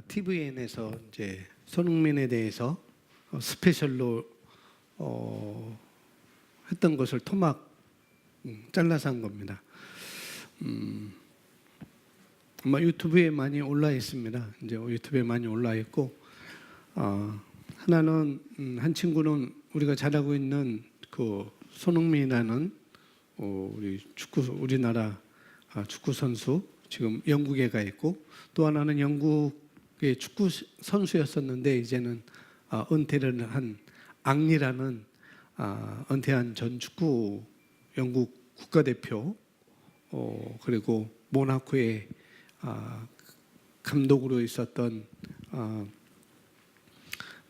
TVN에서 이제 손흥민에 대해서 스페셜로 했던 것을 토막 잘라서 한 겁니다. 아마 유튜브에 많이 올라 있습니다. 이제 유튜브에 많이 올라 있고, 하나는 한 친구는 우리가 잘 알고 있는 그 손흥민이라는 우리나라 축구 선수, 지금 영국에 가 있고, 또 하나는 영국의 축구 선수였었는데 이제는 은퇴를 한 앙리라는 은퇴한 전 축구 영국 국가대표, 그리고 모나코의 감독으로 있었던,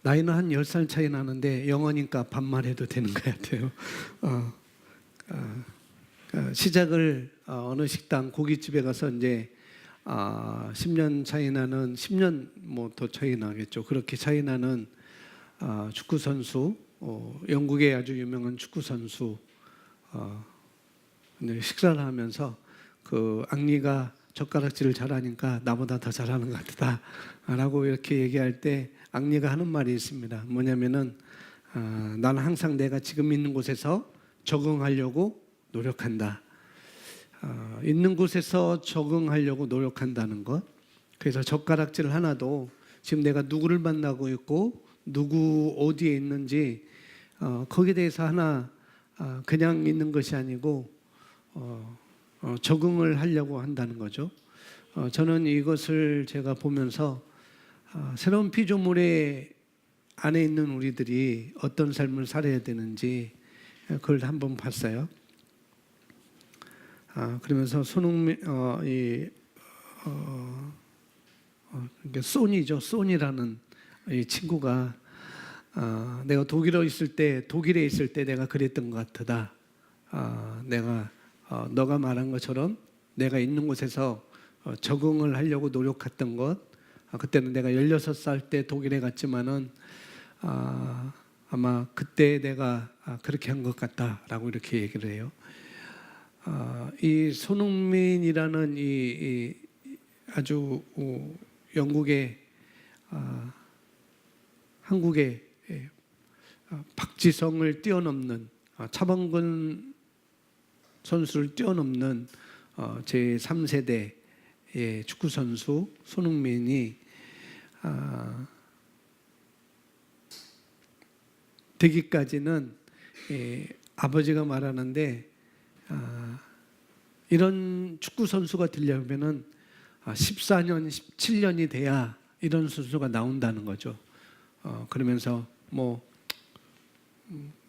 나이는 한 10살 차이 나는데 영어니까 반말해도 되는 것 같아요. 시작을 어느 식당 고깃집에 가서 이제 10년 차이 나는, 10년 뭐 더 차이 나겠죠. 그렇게 차이 나는 축구 선수, 영국의 아주 유명한 축구 선수, 식사를 하면서 그 앙리가 젓가락질을 잘하니까 나보다 더 잘하는 것 같다라고 이렇게 얘기할 때 앙리가 하는 말이 있습니다. 뭐냐면은 나는 항상 내가 지금 있는 곳에서 적응하려고 노력한다. 있는 곳에서 적응하려고 노력한다는 것. 그래서 젓가락질 하나도 지금 내가 누구를 만나고 있고 누구 어디에 있는지 거기에 대해서 하나 그냥 있는 것이 아니고 적응을 하려고 한다는 거죠. 저는 이것을 제가 보면서 새로운 피조물의 안에 있는 우리들이 어떤 삶을 살아야 되는지 그걸 한번 봤어요. 그러면서 손흥민, 소니죠. 소니라는 이 친구가 내가 독일에 있을 때 내가 그랬던 것 같다. 내가 너가 말한 것처럼 내가 있는 곳에서 적응을 하려고 노력했던 것. 그때는 내가 16살 때 독일에 갔지만은 아마 그때 내가 그렇게 한 것 같다라고 이렇게 얘기를 해요. 이 손흥민이라는 이 아주 영국의 한국의 박지성을 뛰어넘는, 차범근 선수를 뛰어넘는 제3세대의 축구 선수 손흥민이 되기까지는 아버지가 말하는데 이런 축구 선수가 되려면은 14년, 17년이 돼야 이런 선수가 나온다는 거죠. 그러면서 뭐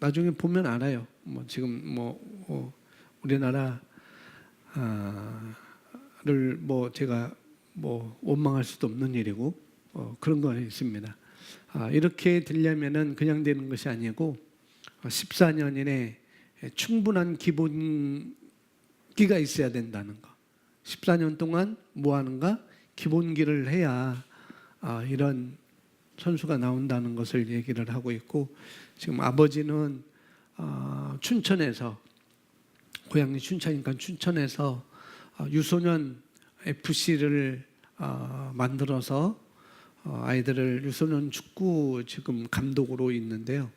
나중에 보면 알아요. 뭐 지금 우리나라를 뭐 제가 뭐 원망할 수도 없는 일이고 그런 거 있습니다. 이렇게 되려면은 그냥 되는 것이 아니고 14년 이내 충분한 기본기가 있어야 된다는 거. 14년 동안 뭐 하는가? 기본기를 해야 이런 선수가 나온다는 것을 얘기를 하고 있고, 지금 아버지는 춘천에서, 고향이 춘천이니까 춘천에서 유소년 FC를 만들어서 아이들을 유소년 축구 지금 감독으로 있는데요.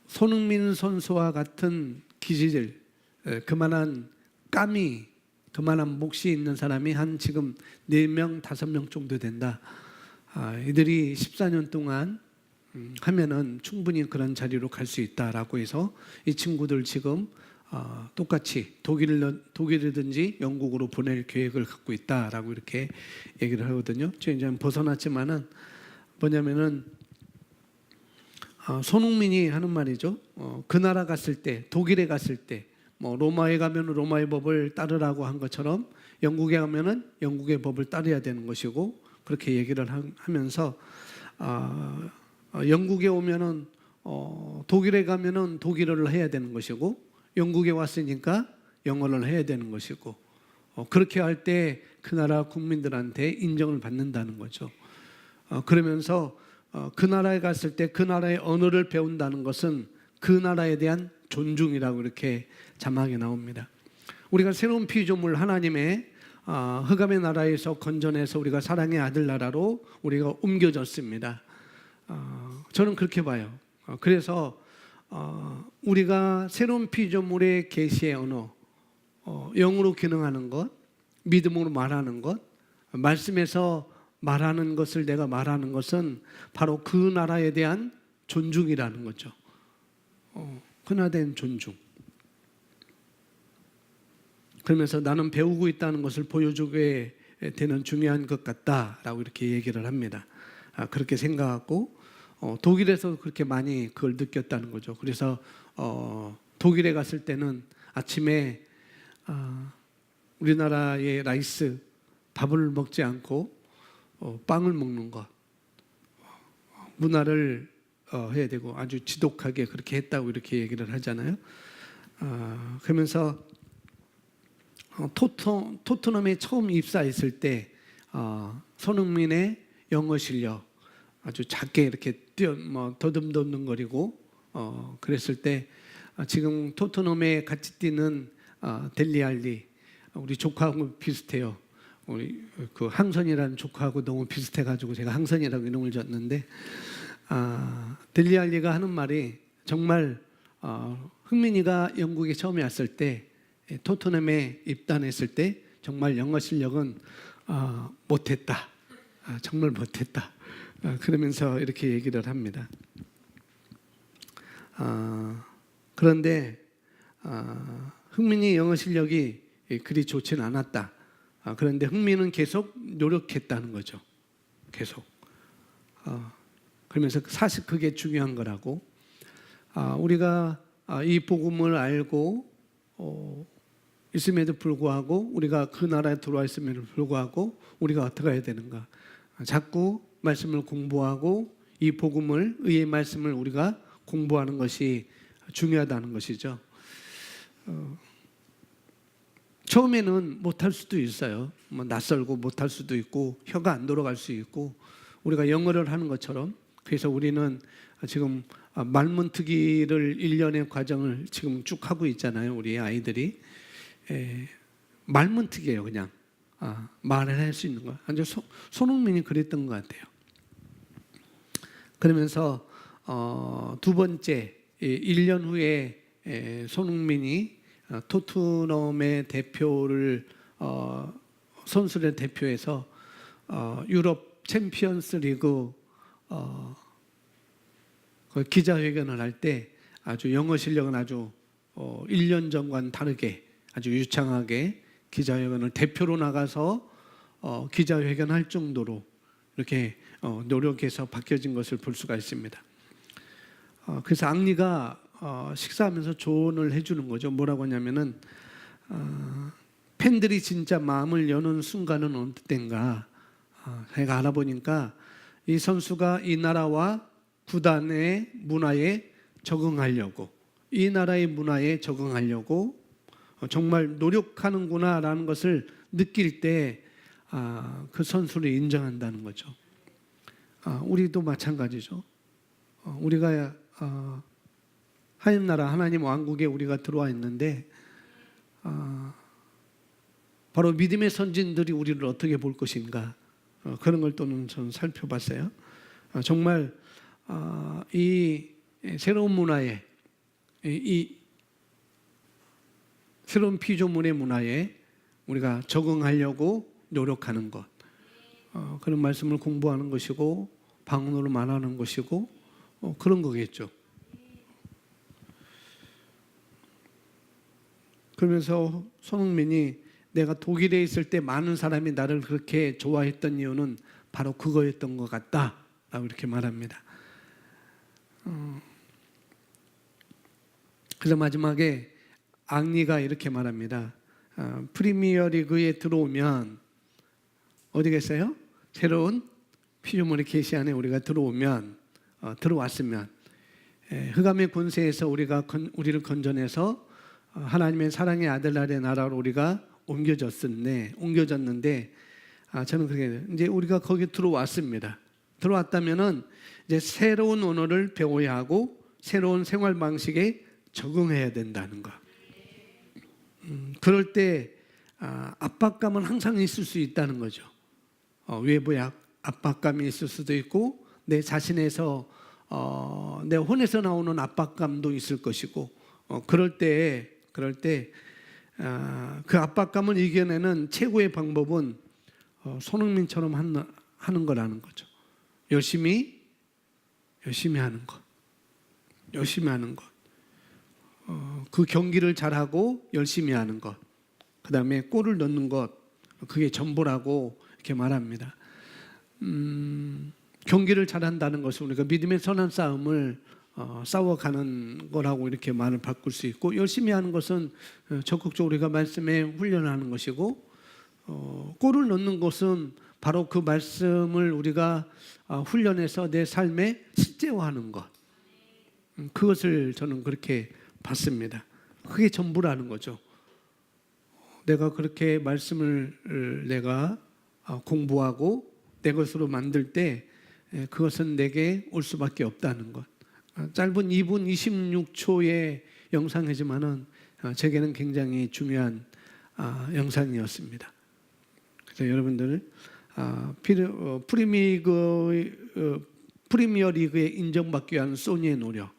손흥민 선수와 같은 기질, 그만한 깜이, 그만한 몫이 있는 사람이 한 지금 4명, 5명 정도 된다. 이들이 14년 동안 하면은 충분히 그런 자리로 갈 수 있다라고 해서 이 친구들 지금 똑같이 독일이든지 영국으로 보낼 계획을 갖고 있다라고 이렇게 얘기를 하거든요. 저 이제 벗어났지만은 뭐냐면은 손흥민이 하는 말이죠. 그 나라 갔을 때, 독일에 갔을 때, 뭐 로마에 가면 로마의 법을 따르라고 한 것처럼 영국에 가면은 영국의 법을 따르야 되는 것이고, 그렇게 얘기를 하면서 영국에 오면은 독일에 가면은 독일어를 해야 되는 것이고, 영국에 왔으니까 영어를 해야 되는 것이고, 그렇게 할 때 그 나라 국민들한테 인정을 받는다는 거죠. 그러면서 그 나라에 갔을 때 그 나라의 언어를 배운다는 것은 그 나라에 대한 존중이라고 이렇게 자막에 나옵니다. 우리가 새로운 피조물, 하나님의 흑암의 나라에서 건져내서 우리가 사랑의 아들 나라로 우리가 옮겨졌습니다. 저는 그렇게 봐요. 그래서 우리가 새로운 피조물의 계시의 언어, 영으로 기능하는 것, 믿음으로 말하는 것, 말씀에서 말하는 것을 내가 말하는 것은 바로 그 나라에 대한 존중이라는 거죠. 그 나라에 대한 존중. 그러면서 나는 배우고 있다는 것을 보여주게 되는 중요한 것 같다라고 이렇게 얘기를 합니다. 그렇게 생각하고 독일에서 그렇게 많이 그걸 느꼈다는 거죠. 그래서 독일에 갔을 때는 아침에 우리나라의 라이스 밥을 먹지 않고 빵을 먹는 것, 문화를 해야 되고 아주 지독하게 그렇게 했다고 이렇게 얘기를 하잖아요. 그러면서 토트넘에 처음 입사했을 때 손흥민의 영어 실력 아주 작게 이렇게 더듬더듬거리고 그랬을 때 지금 토트넘에 같이 뛰는 델리알리 우리 조카하고 비슷해요. 우리 그 항선이라는 조카하고 너무 비슷해가지고 제가 항선이라고 이름을 줬는데 델리알리가 하는 말이 정말 흥민이가 영국에 처음에 왔을 때 토트넘에 입단했을 때 정말 영어 실력은 못했다. 정말 못했다. 그러면서 이렇게 얘기를 합니다. 그런데 흥민이 영어 실력이 그리 좋지는 않았다. 그런데 흥민은 계속 노력했다는 거죠. 계속. 그러면서 사실 그게 중요한 거라고. 우리가 이 복음을 알고 있음에도 불구하고 우리가 그 나라에 들어와 있음에도 불구하고 우리가 어떻게 해야 되는가? 자꾸 말씀을 공부하고 이 복음을 의의 말씀을 우리가 공부하는 것이 중요하다는 것이죠. 처음에는 못할 수도 있어요. 낯설고 못할 수도 있고 혀가 안 돌아갈 수 있고 우리가 영어를 하는 것처럼 그래서 우리는 지금 말문트기를 1년의 과정을 지금 쭉 하고 있잖아요. 우리 아이들이 말문트기예요. 그냥 말을 할 수 있는 거. 아주 손흥민이 그랬던 것 같아요. 그러면서 두 번째 1년 후에 손흥민이 토트넘의 대표를 선수를 대표해서 유럽 챔피언스 리그 기자회견을 할 때 아주 영어 실력은 아주 1년 전과는 다르게 아주 유창하게 기자회견을 대표로 나가서 기자회견할 정도로 이렇게 노력해서 바뀌어진 것을 볼 수가 있습니다. 그래서 앙리가 식사하면서 조언을 해주는 거죠. 뭐라고 하냐면은 팬들이 진짜 마음을 여는 순간은 어느 때인가. 제가 알아보니까 이 선수가 이 나라와 구단의 문화에 적응하려고 이 나라의 문화에 적응하려고 정말 노력하는구나라는 것을 느낄 때 그 선수를 인정한다는 거죠. 우리도 마찬가지죠. 우리가 하나님 나라 하나님 왕국에 우리가 들어와 있는데 바로 믿음의 선진들이 우리를 어떻게 볼 것인가 그런 걸 또는 저는 살펴봤어요. 정말 이 새로운 문화에 이 새로운 피조물의 문화에 우리가 적응하려고 노력하는 것 그런 말씀을 공부하는 것이고 방언으로 말하는 것이고 그런 거겠죠. 그러면서 손흥민이 내가 독일에 있을 때 많은 사람이 나를 그렇게 좋아했던 이유는 바로 그거였던 것 같다 라고 이렇게 말합니다. 그래서 마지막에 앙리가 이렇게 말합니다. 프리미어 리그에 들어오면 어디겠어요? 새로운 피조물의 계시 안에 우리가 들어왔으면 흑암의 권세에서 우리를 건져내서 하나님의 사랑의 아들 나라로 우리가 옮겨졌는데 저는 그렇게 이제 우리가 거기 들어왔습니다. 들어왔다면은 이제 새로운 언어를 배워야 하고 새로운 생활 방식에 적응해야 된다는 거. 그럴 때 압박감은 항상 있을 수 있다는 거죠. 외부의 압박감이 있을 수도 있고 내 자신에서 내 혼에서 나오는 압박감도 있을 것이고 그럴 때 그 압박감을 이겨내는 최고의 방법은 손흥민처럼 하는 거라는 거죠. 열심히 하는 것. 열심히 하는 것. 그 경기를 잘하고 열심히 하는 것. 그 다음에 골을 넣는 것. 그게 전부라고 이렇게 말합니다. 경기를 잘한다는 것은 우리가 믿음의 선한 싸움을 싸워가는 거라고 이렇게 말을 바꿀 수 있고, 열심히 하는 것은 적극적으로 우리가 말씀에 훈련하는 것이고, 골을 넣는 것은 바로 그 말씀을 우리가 훈련해서 내 삶에 실제화하는 것. 그것을 저는 그렇게 봤습니다. 그게 전부라는 거죠. 내가 그렇게 말씀을 내가 공부하고 내 것으로 만들 때 그것은 내게 올 수밖에 없다는 것. 짧은 2분 26초의 영상이지만은 제게는 굉장히 중요한 영상이었습니다. 그래서 여러분들 프리미어 리그에 인정받기 위한 소니의 노력,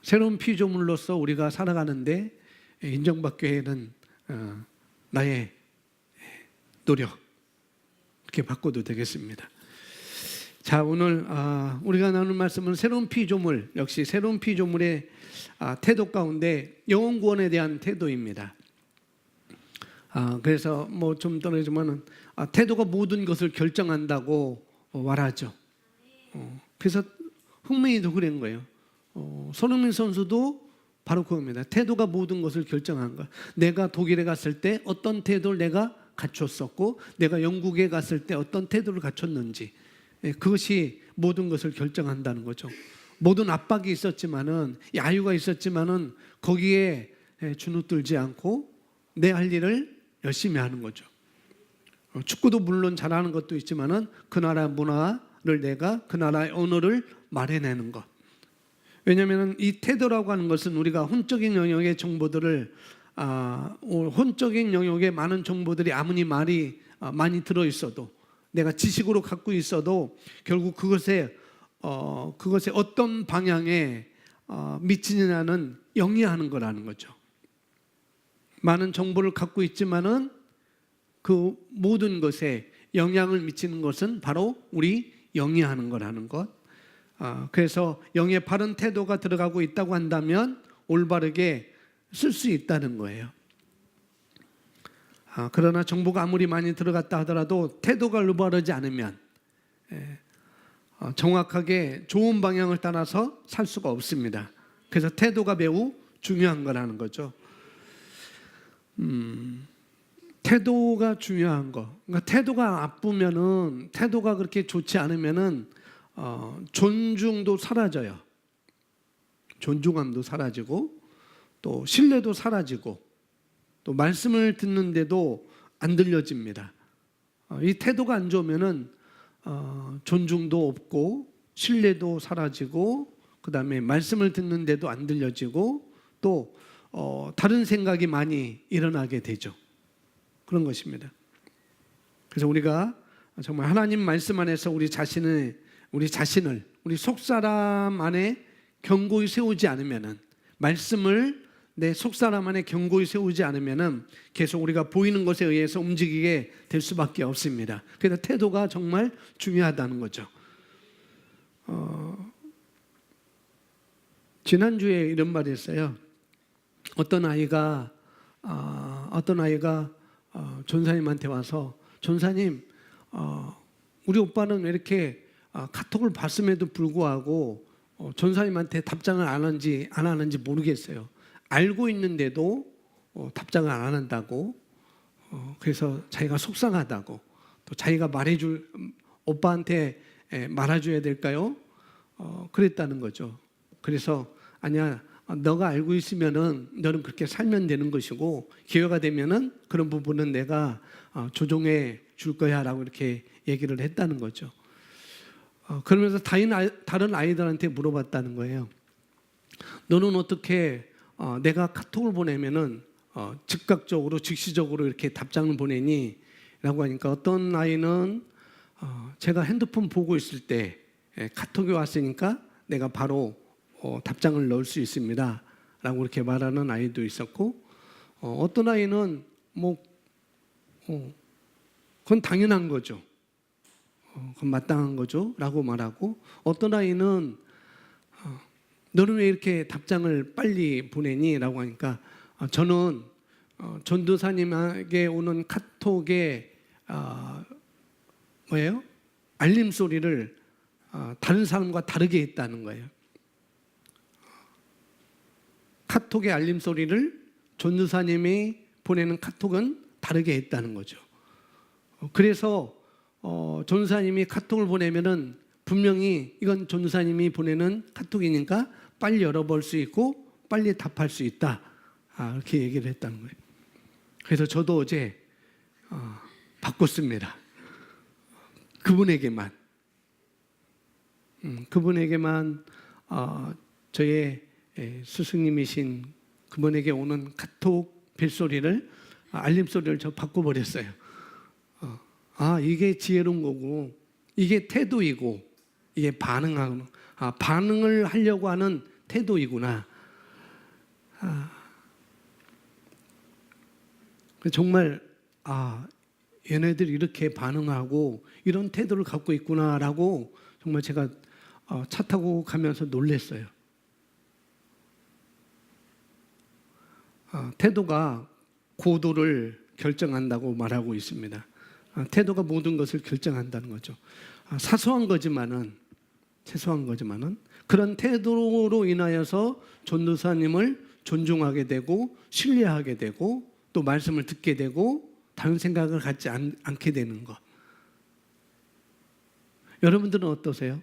새로운 피조물로서 우리가 살아가는데 인정받기 위한 나의 노력, 이렇게 바꿔도 되겠습니다. 자, 오늘 우리가 나누는 말씀은 새로운 피조물, 역시 새로운 피조물의 태도 가운데 영혼 구원에 대한 태도입니다. 그래서 뭐 좀 떨어지면은 태도가 모든 것을 결정한다고 말하죠. 그래서 흥민이도 그런 거예요. 손흥민 선수도 바로 그겁니다. 태도가 모든 것을 결정한 것. 내가 독일에 갔을 때 어떤 태도를 내가 갖췄었고, 내가 영국에 갔을 때 어떤 태도를 갖췄는지, 그것이 모든 것을 결정한다는 거죠. 모든 압박이 있었지만은, 야유가 있었지만은 거기에 주눅들지 않고 내 할 일을 열심히 하는 거죠. 축구도 물론 잘하는 것도 있지만은 그 나라 문화를 내가 그 나라의 언어를 말해내는 것. 왜냐하면 이 태도라고 하는 것은 우리가 혼적인 영역의 정보들을 혼적인 영역에 많은 정보들이 아무리 말이 많이 들어있어도, 내가 지식으로 갖고 있어도 결국 그것에 어떤 방향에 미치느냐는 영위하는 거라는 거죠. 많은 정보를 갖고 있지만은 그 모든 것에 영향을 미치는 것은 바로 우리 영위하는 거라는 것. 그래서 영의 바른 태도가 들어가고 있다고 한다면 올바르게 쓸 수 있다는 거예요. 그러나 정보가 아무리 많이 들어갔다 하더라도 태도가 올바르지 않으면 정확하게 좋은 방향을 따라서 살 수가 없습니다. 그래서 태도가 매우 중요한 거라는 거죠. 태도가 중요한 거. 그러니까 태도가 나쁘면은, 태도가 그렇게 좋지 않으면은 존중도 사라져요. 존중감도 사라지고, 또 신뢰도 사라지고, 또 말씀을 듣는데도 안 들려집니다. 이 태도가 안 좋으면은 존중도 없고, 신뢰도 사라지고, 그 다음에 말씀을 듣는데도 안 들려지고, 또 다른 생각이 많이 일어나게 되죠. 그런 것입니다. 그래서 우리가 정말 하나님 말씀 안에서 우리 자신을 우리 속사람 안에 견고히 세우지 않으면은, 말씀을 내 속사람 안에 견고히 세우지 않으면은 계속 우리가 보이는 것에 의해서 움직이게 될 수밖에 없습니다. 그래서 태도가 정말 중요하다는 거죠. 지난주에 이런 말이 있어요. 어떤 아이가 전사님한테 와서, 전사님, 우리 오빠는 왜 이렇게 카톡을 봤음에도 불구하고 전사님한테 답장을 안 하는지 모르겠어요. 알고 있는데도 답장을 안 한다고, 그래서 자기가 속상하다고, 또 자기가 오빠한테 말해줘야 될까요? 그랬다는 거죠. 그래서 아니야, 너가 알고 있으면은 너는 그렇게 살면 되는 것이고, 기회가 되면은 그런 부분은 내가 조정해 줄 거야라고 이렇게 얘기를 했다는 거죠. 그러면서 다른 아이들한테 물어봤다는 거예요. 너는 어떻게 내가 카톡을 보내면은 즉각적으로 즉시적으로 이렇게 답장을 보내니? 라고 하니까 어떤 아이는 제가 핸드폰 보고 있을 때 카톡이 왔으니까 내가 바로 답장을 넣을 수 있습니다 라고 이렇게 말하는 아이도 있었고, 어떤 아이는 뭐 그건 당연한 거죠, 그건 마땅한 거죠 라고 말하고, 어떤 아이는 너는 왜 이렇게 답장을 빨리 보내니? 라고 하니까 저는 전도사님에게 오는 카톡에 뭐예요? 알림 소리를 다른 사람과 다르게 했다는 거예요. 카톡의 알림 소리를 전도사님이 보내는 카톡은 다르게 했다는 거죠. 그래서 전도사님이 카톡을 보내면은 분명히 이건 전도사님이 보내는 카톡이니까 빨리 열어볼 수 있고 빨리 답할 수 있다, 이렇게 얘기를 했다는 거예요. 그래서 저도 어제 바꿨습니다. 그분에게만 저의 스승님이신 그분에게 오는 카톡 벨소리를, 알림 소리를 저 바꿔버렸어요. 이게 지혜로운 거고, 이게 태도이고, 이게 반응을 하려고 하는 태도이구나. 정말 얘네들이 이렇게 반응하고 이런 태도를 갖고 있구나라고 정말 제가 차 타고 가면서 놀랐어요. 태도가 고도를 결정한다고 말하고 있습니다. 태도가 모든 것을 결정한다는 거죠. 사소한 거지만은 그런 태도로 인하여서 전도사님을 존중하게 되고 신뢰하게 되고 또 말씀을 듣게 되고 다른 생각을 갖지 않게 되는 것. 여러분들은 어떠세요?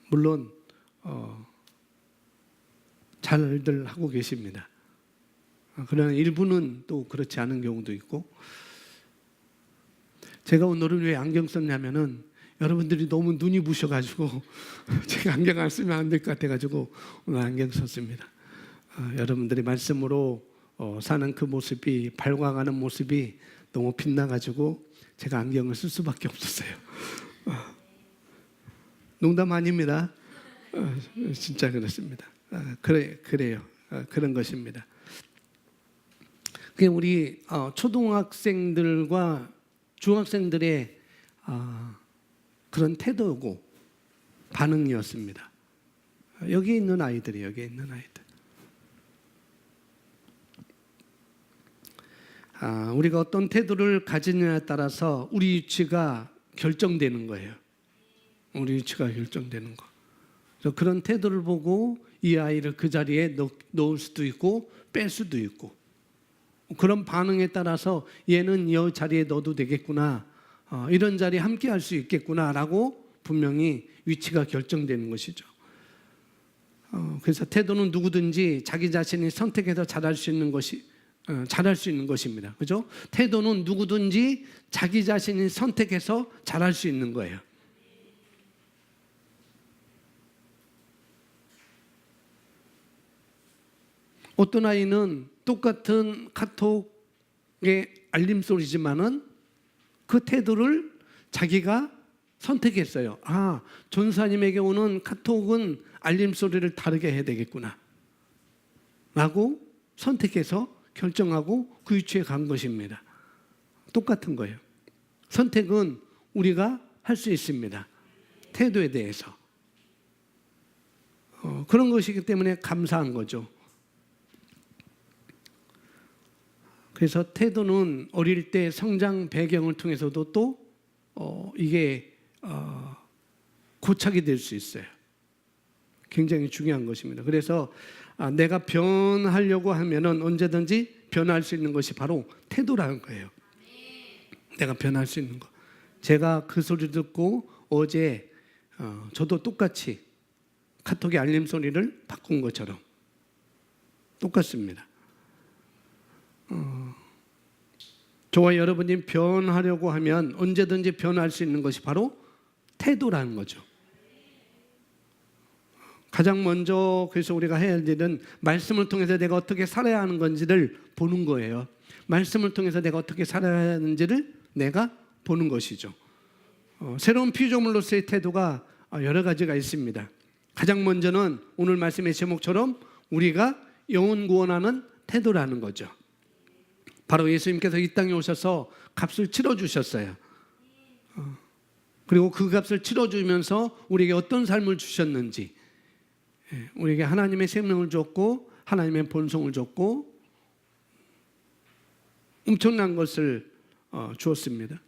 물론 잘들 하고 계십니다. 그러나 일부는 또 그렇지 않은 경우도 있고, 제가 오늘은 왜 안경 썼냐면은 여러분들이 너무 눈이 부셔가지고 제가 안경 안 쓰면 안 될 것 같아가지고 오늘 안경 썼습니다. 여러분들이 말씀으로 사는 그 모습이, 발광하는 모습이 너무 빛나가지고 제가 안경을 쓸 수밖에 없었어요. 농담 아닙니다. 진짜 그렇습니다. 그래요. 그런 것입니다. 우리 초등학생들과 중학생들의 그런 태도고 반응이었습니다. 여기 있는 아이들. 우리가 어떤 태도를 가지느냐에 따라서 우리 위치가 결정되는 거예요. 그래서 그런 태도를 보고 이 아이를 그 자리에 넣을 수도 있고 뺄 수도 있고, 그런 반응에 따라서 얘는 이 자리에 넣어도 되겠구나, 이런 자리에 함께 할 수 있겠구나라고 분명히 위치가 결정되는 것이죠. 그래서 태도는 누구든지 자기 자신이 선택해서 잘할 수 있는 것입니다. 그죠? 태도는 누구든지 자기 자신이 선택해서 잘할 수 있는 거예요. 어떤 아이는 똑같은 카톡의 알림 소리지만은 그 태도를 자기가 선택했어요. 전사님에게 오는 카톡은 알림 소리를 다르게 해야 되겠구나 라고 선택해서 결정하고 그 위치에 간 것입니다. 똑같은 거예요. 선택은 우리가 할 수 있습니다. 태도에 대해서. 그런 것이기 때문에 감사한 거죠. 그래서 태도는 어릴 때 성장 배경을 통해서도 또 이게 고착이 될 수 있어요. 굉장히 중요한 것입니다. 그래서 내가 변하려고 하면은 언제든지 변할 수 있는 것이 바로 태도라는 거예요. 내가 변할 수 있는 것. 제가 그 소리 듣고 어제 저도 똑같이 카톡의 알림 소리를 바꾼 것처럼 똑같습니다. 저와 여러분이 변하려고 하면 언제든지 변할 수 있는 것이 바로 태도라는 거죠. 가장 먼저 그래서 우리가 해야 할 일은 말씀을 통해서 내가 어떻게 살아야 하는 건지를 보는 거예요. 말씀을 통해서 내가 어떻게 살아야 하는지를 내가 보는 것이죠. 새로운 피조물로서의 태도가 여러 가지가 있습니다. 가장 먼저는 오늘 말씀의 제목처럼 우리가 영혼 구원하는 태도라는 거죠. 바로 예수님께서 이 땅에 오셔서 값을 치러주셨어요. 그리고 그 값을 치러주면서 우리에게 어떤 삶을 주셨는지, 우리에게 하나님의 생명을 줬고 하나님의 본성을 줬고 엄청난 것을 주었습니다.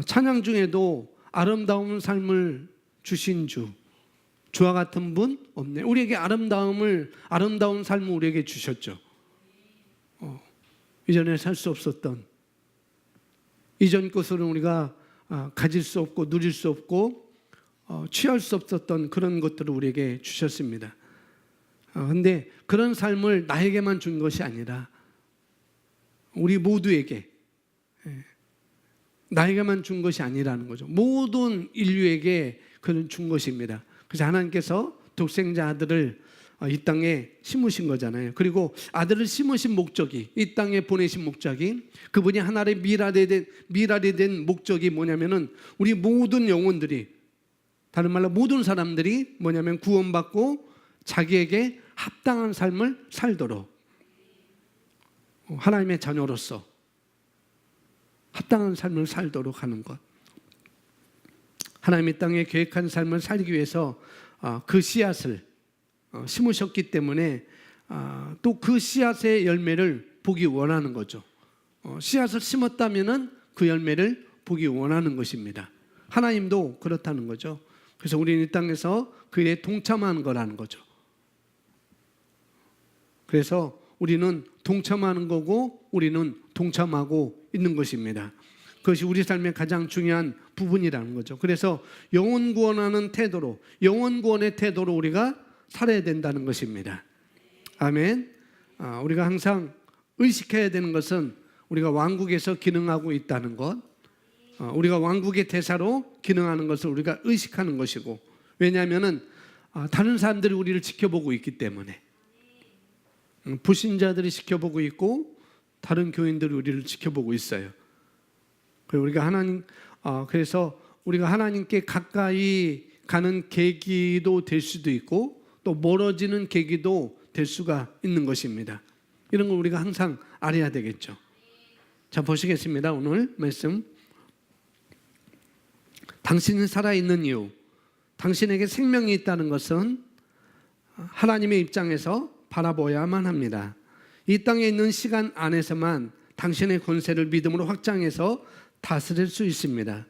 찬양 중에도 아름다운 삶을 주신 주와 같은 분 없네. 우리에게 아름다운 삶을 우리에게 주셨죠. 이전에 살 수 없었던, 이전 것으로는 우리가 가질 수 없고 누릴 수 없고 취할 수 없었던 그런 것들을 우리에게 주셨습니다. 그런데 그런 삶을 나에게만 준 것이 아니라 우리 모두에게, 나에게만 준 것이 아니라는 거죠. 모든 인류에게 그는 준 것입니다. 그래서 하나님께서 독생자 아들을 이 땅에 심으신 거잖아요. 그리고 아들을 심으신 목적이, 이 땅에 보내신 목적이, 그분이 하나의 미랄이 된 목적이 뭐냐면은 우리 모든 영혼들이, 다른 말로 모든 사람들이 뭐냐면 구원받고 자기에게 합당한 삶을 살도록, 하나님의 자녀로서 합당한 삶을 살도록 하는 것. 하나님의 땅에 계획한 삶을 살기 위해서 그 씨앗을 심으셨기 때문에 또 그 씨앗의 열매를 보기 원하는 거죠. 씨앗을 심었다면은 그 열매를 보기 원하는 것입니다. 하나님도 그렇다는 거죠. 그래서 우리는 이 땅에서 그 일에 동참하는 거라는 거죠. 그래서 우리는 동참하는 거고 우리는 동참하고 있는 것입니다. 그것이 우리 삶의 가장 중요한 부분이라는 거죠. 그래서 영혼 구원하는 태도로, 영혼 구원의 태도로 우리가 살아야 된다는 것입니다. 아멘. 우리가 항상 의식해야 되는 것은 우리가 왕국에서 기능하고 있다는 것, 우리가 왕국의 대사로 기능하는 것을 우리가 의식하는 것이고, 왜냐하면 다른 사람들이 우리를 지켜보고 있기 때문에, 불신자들이 지켜보고 있고 다른 교인들이 우리를 지켜보고 있어요. 그래서 우리가 하나님께 가까이 가는 계기도 될 수도 있고 또 멀어지는 계기도 될 수가 있는 것입니다. 이런 걸 우리가 항상 알아야 되겠죠. 자, 보시겠습니다. 오늘 말씀. 당신이 살아있는 이유, 당신에게 생명이 있다는 것은 하나님의 입장에서 바라보아야만 합니다. 이 땅에 있는 시간 안에서만 당신의 권세를 믿음으로 확장해서 다스릴 수 있습니다.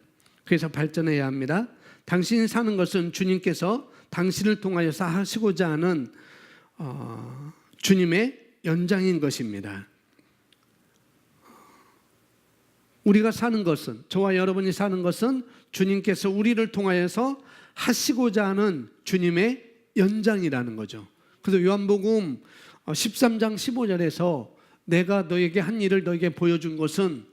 그래서 발전해야 합니다. 당신이 사는 것은 주님께서 당신을 통하여서 하시고자 하는 주님의 연장인 것입니다. 우리가 사는 것은, 저와 여러분이 사는 것은 주님께서 우리를 통하여서 하시고자 하는 주님의 연장이라는 거죠. 그래서 요한복음 13장 15절에서 내가 너에게 한 일을 너에게 보여준 것은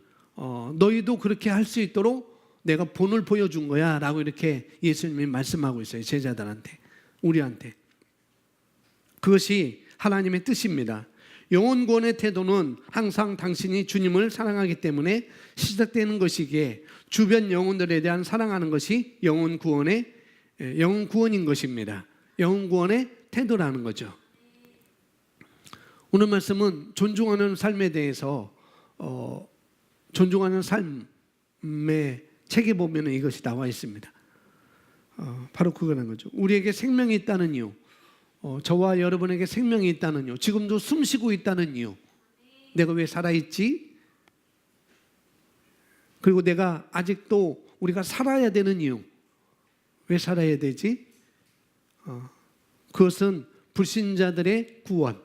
너희도 그렇게 할 수 있도록 내가 본을 보여준 거야 라고 이렇게 예수님이 말씀하고 있어요. 제자들한테, 우리한테. 그것이 하나님의 뜻입니다. 영혼 구원의 태도는 항상 당신이 주님을 사랑하기 때문에 시작되는 것이기에 주변 영혼들에 대한 사랑하는 것이 영혼 구원인 것입니다. 영혼 구원의 태도라는 거죠. 오늘 말씀은 존중하는 삶에 대해서 존중하는 삶의 책에 보면 이것이 나와 있습니다. 바로 그거는 거죠. 우리에게 생명이 있다는 이유, 저와 여러분에게 생명이 있다는 이유, 지금도 숨쉬고 있다는 이유, 내가 왜 살아있지? 그리고 내가 아직도 우리가 살아야 되는 이유, 왜 살아야 되지? 그것은 불신자들의 구원,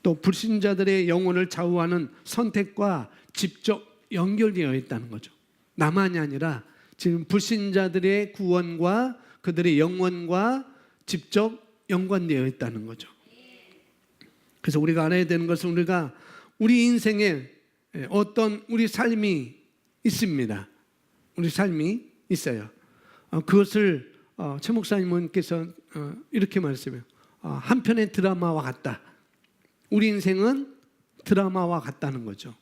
또 불신자들의 영혼을 좌우하는 선택과 직접 연결되어 있다는 거죠. 나만이 아니라 지금 불신자들의 구원과 그들의 영혼과 직접 연관되어 있다는 거죠. 그래서 우리가 알아야 되는 것은 우리 인생에 어떤 우리 삶이 있습니다. 우리 삶이 있어요. 그것을 최 목사님께서 이렇게 말씀해요. 한 편의 드라마와 같다. 우리 인생은 드라마와 같다는 거죠.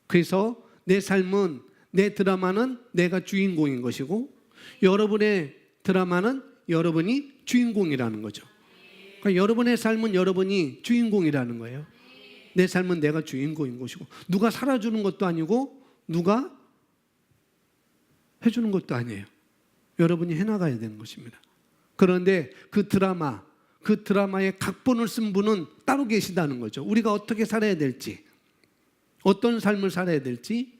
그래서 내 삶은, 내 드라마는 내가 주인공인 것이고, 여러분의 드라마는 여러분이 주인공이라는 거죠. 그러니까 여러분의 삶은 여러분이 주인공이라는 거예요. 내 삶은 내가 주인공인 것이고, 누가 살아주는 것도 아니고 누가 해주는 것도 아니에요. 여러분이 해나가야 되는 것입니다. 그런데 그 드라마의 각본을 쓴 분은 따로 계시다는 거죠. 우리가 어떻게 살아야 될지, 어떤 삶을 살아야 될지,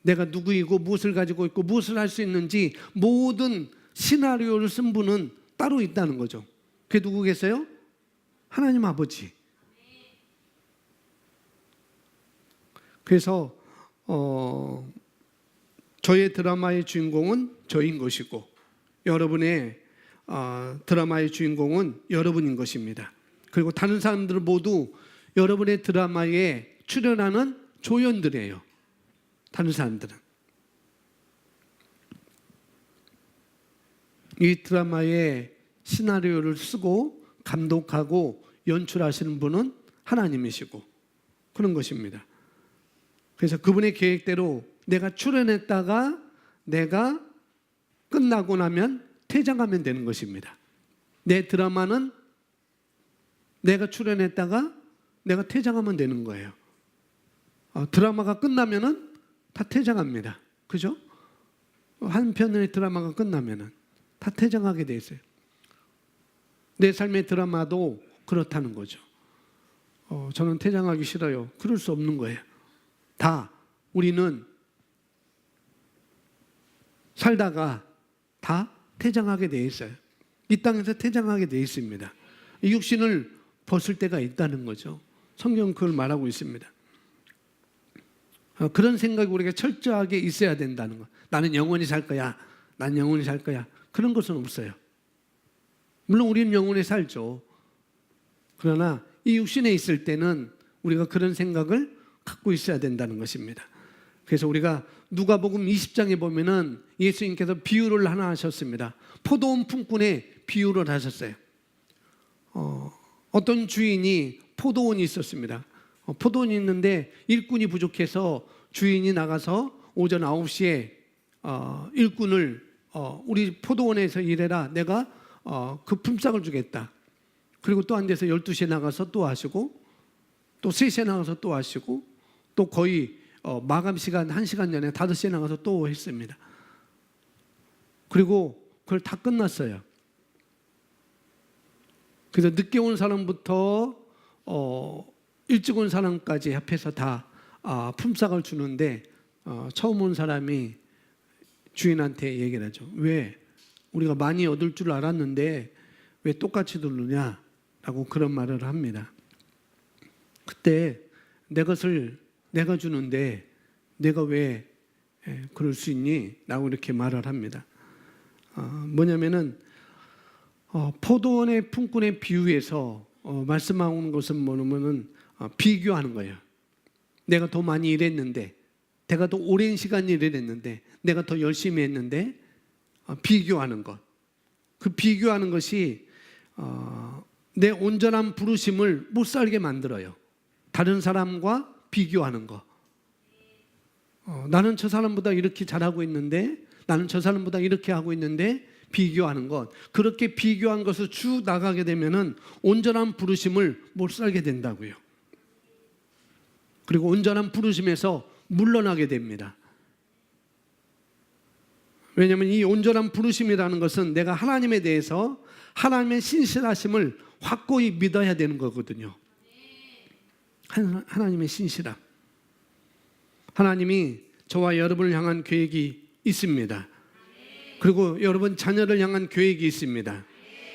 내가 누구이고 무엇을 가지고 있고 무엇을 할 수 있는지 모든 시나리오를 쓴 분은 따로 있다는 거죠. 그게 누구 계세요? 하나님 아버지. 그래서 저의 드라마의 주인공은 저인 것이고, 여러분의 드라마의 주인공은 여러분인 것입니다. 그리고 다른 사람들은 모두 여러분의 드라마에 출연하는 조연들이에요. 다른 사람들은. 이 드라마의 시나리오를 쓰고 감독하고 연출하시는 분은 하나님이시고 그런 것입니다. 그래서 그분의 계획대로 내가 출연했다가 내가 끝나고 나면 퇴장하면 되는 것입니다. 내 드라마는 내가 출연했다가 내가 퇴장하면 되는 거예요. 드라마가 끝나면은 다 퇴장합니다. 그죠? 한 편의 드라마가 끝나면은 다 퇴장하게 돼 있어요. 내 삶의 드라마도 그렇다는 거죠. 저는 퇴장하기 싫어요. 그럴 수 없는 거예요. 다 우리는 살다가 다 퇴장하게 돼 있어요. 이 땅에서 퇴장하게 돼 있습니다. 이 육신을 벗을 때가 있다는 거죠. 성경은 그걸 말하고 있습니다. 그런 생각이 우리가 철저하게 있어야 된다는 거. 나는 영원히 살 거야. 난 영원히 살 거야. 그런 것은 없어요. 물론 우리는 영원히 살죠. 그러나 이 육신에 있을 때는 우리가 그런 생각을 갖고 있어야 된다는 것입니다. 그래서 우리가 누가복음 20장에 보면은 예수님께서 비유를 하나 하셨습니다. 포도원 품꾼의 비유를 하셨어요. 어떤 주인이 포도원이 있었습니다. 포도원이 있는데 일꾼이 부족해서 주인이 나가서 오전 9시에 일꾼을 우리 포도원에서 일해라. 내가 그 품삯을 주겠다. 그리고 또 앉아서 12시에 나가서 또 하시고 또 3시에 나가서 또 하시고 또 거의 마감 시간 1시간 전에 5시에 나가서 또 했습니다. 그리고 그걸 다 끝났어요. 그래서 늦게 온 사람부터 일찍 온 사람까지 합해서 다 품삯을 주는데 처음 온 사람이 주인한테 얘기를 하죠. 왜? 우리가 많이 얻을 줄 알았는데 왜 똑같이 들르냐? 라고 그런 말을 합니다. 그때 내 것을 내가 주는데 내가 왜 그럴 수 있니? 라고 이렇게 말을 합니다. 뭐냐면은 포도원의 품꾼의 비유에서 말씀하는 것은 뭐냐면은 비교하는 거예요. 내가 더 많이 일했는데, 내가 더 오랜 시간 일을 했는데, 내가 더 열심히 했는데 비교하는 것. 그 비교하는 것이 내 온전한 부르심을 못 살게 만들어요. 다른 사람과 비교하는 거. 나는 저 사람보다 이렇게 잘하고 있는데, 나는 저 사람보다 이렇게 하고 있는데 비교하는 것. 그렇게 비교한 것을 쭉 나가게 되면은 온전한 부르심을 못 살게 된다고요. 그리고 온전한 부르심에서 물러나게 됩니다. 왜냐하면 이 온전한 부르심이라는 것은 내가 하나님에 대해서 하나님의 신실하심을 확고히 믿어야 되는 거거든요. 하나님의 신실함. 하나님이 저와 여러분을 향한 계획이 있습니다. 그리고 여러분 자녀를 향한 계획이 있습니다.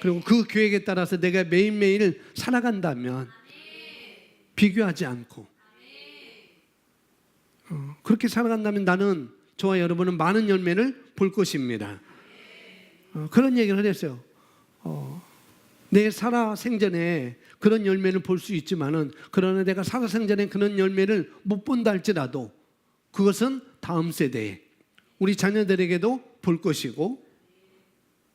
그리고 그 계획에 따라서 내가 매일매일 살아간다면 비교하지 않고 그렇게 살아간다면 나는, 저와 여러분은 많은 열매를 볼 것입니다. 그런 얘기를 했어요. 내 살아생전에 그런 열매를 볼 수 있지만은, 그러나 내가 살아생전에 그런 열매를 못 본다 할지라도 그것은 다음 세대에 우리 자녀들에게도 볼 것이고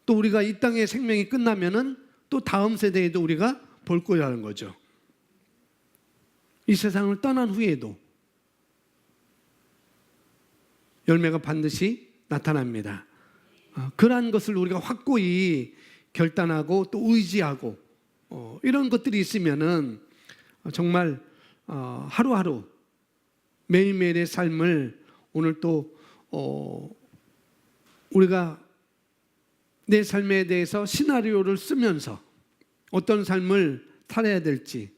또 우리가 이 땅의 생명이 끝나면은 또 다음 세대에도 우리가 볼 거라는 거죠. 이 세상을 떠난 후에도 열매가 반드시 나타납니다. 그러한 것을 우리가 확고히 결단하고 또 의지하고 이런 것들이 있으면은 정말 하루하루 매일매일의 삶을 오늘 또 우리가 내 삶에 대해서 시나리오를 쓰면서 어떤 삶을 살아야 될지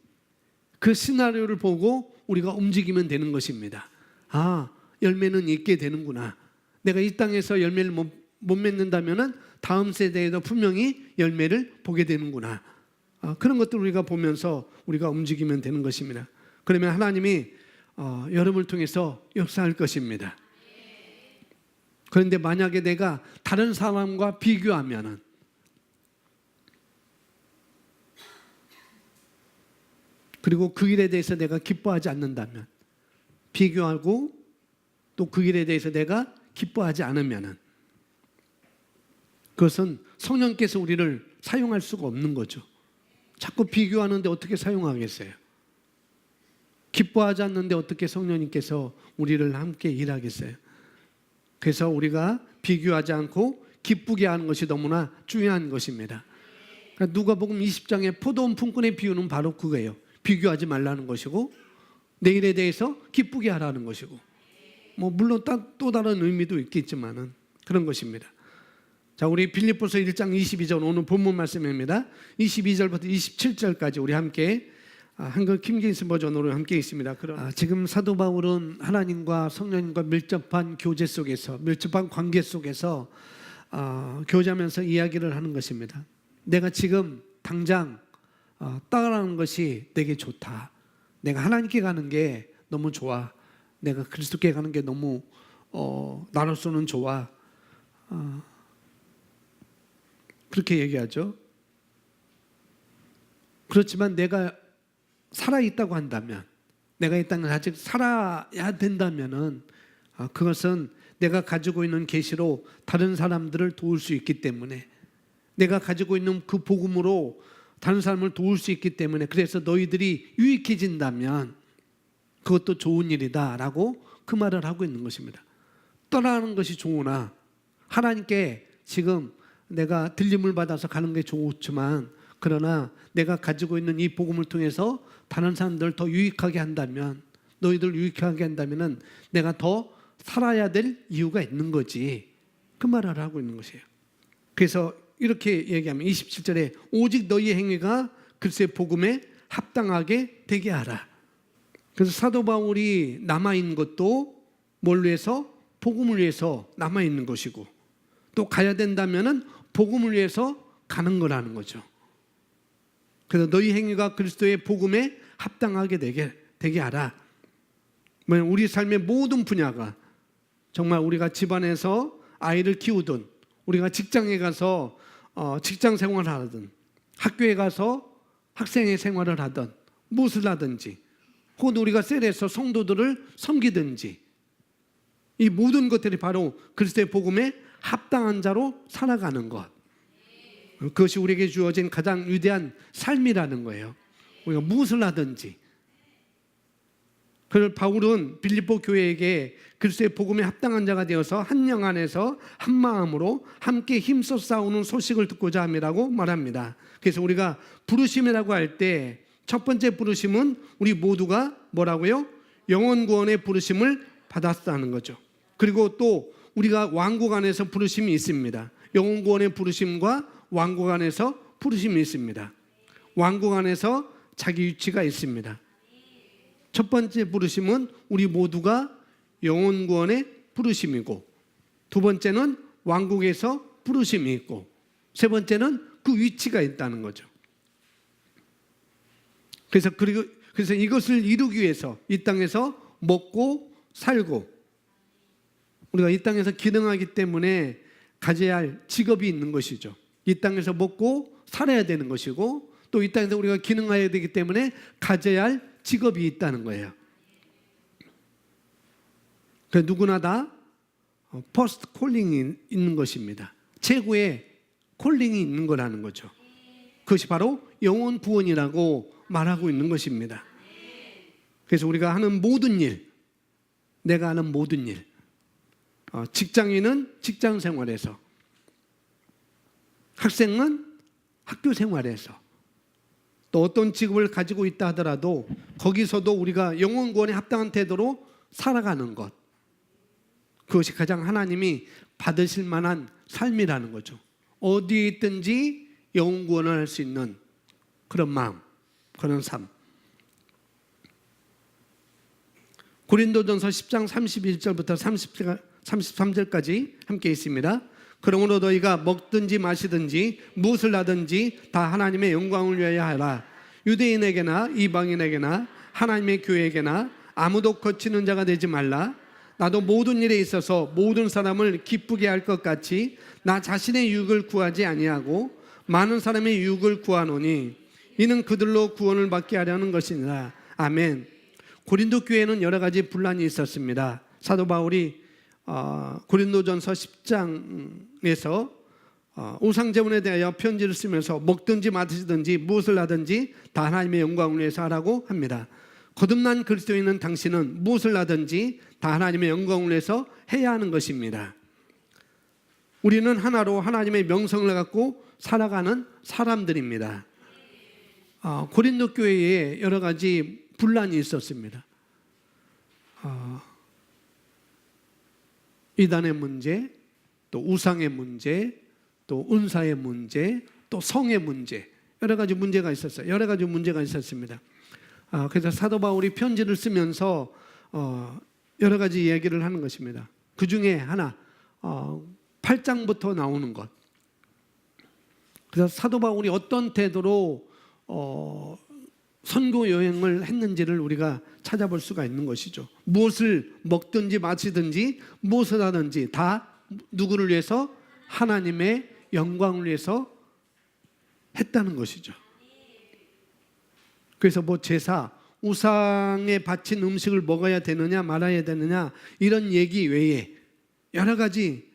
그 시나리오를 보고 우리가 움직이면 되는 것입니다. 열매는 있게 되는구나. 내가 이 땅에서 열매를 못 맺는다면은 다음 세대에도 분명히 열매를 보게 되는구나. 그런 것들을 우리가 보면서 우리가 움직이면 되는 것입니다. 그러면 하나님이 여러분을 통해서 역사할 것입니다. 그런데 만약에 내가 다른 사람과 비교하면은 그리고 그 일에 대해서 내가 기뻐하지 않는다면 비교하고 또 그 일에 대해서 내가 기뻐하지 않으면은 그것은 성령께서 우리를 사용할 수가 없는 거죠. 자꾸 비교하는데 어떻게 사용하겠어요? 기뻐하지 않는데 어떻게 성령님께서 우리를 함께 일하겠어요? 그래서 우리가 비교하지 않고 기쁘게 하는 것이 너무나 중요한 것입니다. 그러니까 누가복음 20장에 포도원 품꾼의 비유는 바로 그거예요. 비교하지 말라는 것이고 내일에 대해서 기쁘게 하라는 것이고 물론 또 다른 의미도 있겠지만은 그런 것입니다. 자, 우리 빌립보서 1장 22절 오늘 본문 말씀입니다. 22절부터 27절까지 우리 함께 한글 킹제임스 버전으로 함께 있습니다. 지금 사도 바울은 하나님과 성령님과 밀접한 교제 속에서 밀접한 관계 속에서 교제하면서 이야기를 하는 것입니다. 내가 지금 당장 따라가는 것이 내게 좋다. 내가 하나님께 가는 게 너무 좋아. 내가 그리스도께 가는 게 너무 나로서는 좋아. 그렇게 얘기하죠. 그렇지만 내가 살아있다고 한다면, 내가 이 땅에 아직 살아야 된다면은 그것은 내가 가지고 있는 계시로 다른 사람들을 도울 수 있기 때문에, 내가 가지고 있는 그 복음으로 다른 사람을 도울 수 있기 때문에, 그래서 너희들이 유익해진다면 그것도 좋은 일이다 라고 그 말을 하고 있는 것입니다. 떠나는 것이 좋으나 하나님께 지금 내가 들림을 받아서 가는 게 좋지만, 그러나 내가 가지고 있는 이 복음을 통해서 다른 사람들을 더 유익하게 한다면, 너희들 유익하게 한다면 내가 더 살아야 될 이유가 있는 거지. 그 말을 하고 있는 것이에요. 그래서 이렇게 얘기하면 27절에 오직 너희의 행위가 그리스도의 복음에 합당하게 되게 하라. 그래서 사도 바울이 남아있는 것도 뭘 위해서? 복음을 위해서 남아있는 것이고, 또 가야 된다면 복음을 위해서 가는 거라는 거죠. 그래서 너희 행위가 그리스도의 복음에 합당하게 되게 하라. 우리 삶의 모든 분야가, 정말 우리가 집안에서 아이를 키우든, 우리가 직장에 가서 직장 생활을 하든, 학교에 가서 학생의 생활을 하든, 무엇을 하든지, 혹은 우리가 셀에서 성도들을 섬기든지, 이 모든 것들이 바로 그리스도의 복음에 합당한 자로 살아가는 것, 그것이 우리에게 주어진 가장 위대한 삶이라는 거예요. 우리가 무엇을 하든지. 그래서 바울은 빌립보 교회에게 그리스도의 복음에 합당한 자가 되어서 한 영 안에서 한 마음으로 함께 힘써 싸우는 소식을 듣고자 함이라고 말합니다. 그래서 우리가 부르심이라고 할 때 첫 번째 부르심은 우리 모두가 뭐라고요? 영원 구원의 부르심을 받았다는 거죠. 그리고 또 우리가 왕국 안에서 부르심이 있습니다. 영원 구원의 부르심과 왕국 안에서 부르심이 있습니다. 왕국 안에서 자기 위치가 있습니다. 첫 번째 부르심은 우리 모두가 영원 구원의 부르심이고, 두 번째는 왕국에서 부르심이 있고, 세 번째는 그 위치가 있다는 거죠. 그래서 이것을 이루기 위해서 이 땅에서 먹고 살고, 우리가 이 땅에서 기능하기 때문에 가져야 할 직업이 있는 것이죠. 이 땅에서 먹고 살아야 되는 것이고, 또 이 땅에서 우리가 기능해야 되기 때문에 가져야 할 직업이 있다는 거예요. 누구나 다 퍼스트 콜링이 있는 것입니다. 최고의 콜링이 있는 거라는 거죠. 그것이 바로 영혼 구원이라고 말하고 있는 것입니다. 그래서 우리가 하는 모든 일, 내가 하는 모든 일, 직장인은 직장 생활에서, 학생은 학교 생활에서, 또 어떤 직업을 가지고 있다 하더라도 거기서도 우리가 영혼 구원에 합당한 태도로 살아가는 것, 그것이 가장 하나님이 받으실 만한 삶이라는 거죠. 어디에 있든지 영혼 구원을 할 수 있는 그런 마음, 그런 삶. 고린도전서 10장 31절부터 33절까지 함께 있습니다. 그러므로 너희가 먹든지 마시든지 무엇을 하든지 다 하나님의 영광을 위하여 하라. 유대인에게나 이방인에게나 하나님의 교회에게나 아무도 거치는 자가 되지 말라. 나도 모든 일에 있어서 모든 사람을 기쁘게 할 것 같이 나 자신의 유익을 구하지 아니하고 많은 사람의 유익을 구하노니 이는 그들로 구원을 받게 하려는 것이니라. 아멘. 고린도 교회에는 여러 가지 분란이 있었습니다. 사도 바울이 고린도전서 10장에서 우상제물에 대하여 편지를 쓰면서 먹든지 마시든지 무엇을 하든지 다 하나님의 영광을 위해서 하라고 합니다. 거듭난 그리스도인은 당신은 무엇을 하든지 다 하나님의 영광을 위해서 해야 하는 것입니다. 우리는 하나로 하나님의 명성을 갖고 살아가는 사람들입니다. 고린도 교회에 여러 가지 분란이 있었습니다. 이단의 문제, 또 우상의 문제, 또 은사의 문제, 또 성의 문제, 여러 가지 문제가 있었어요. 여러 가지 문제가 있었습니다. 그래서 사도 바울이 편지를 쓰면서 여러 가지 얘기를 하는 것입니다. 그 중에 하나, 8장부터 나오는 것. 그래서 사도 바울이 어떤 태도로 선교 여행을 했는지를 우리가 찾아볼 수가 있는 것이죠. 무엇을 먹든지 마시든지 무엇을 하든지 다 누구를 위해서? 하나님의 영광을 위해서 했다는 것이죠. 그래서 뭐 제사, 우상에 바친 음식을 먹어야 되느냐 말아야 되느냐 이런 얘기 외에 여러 가지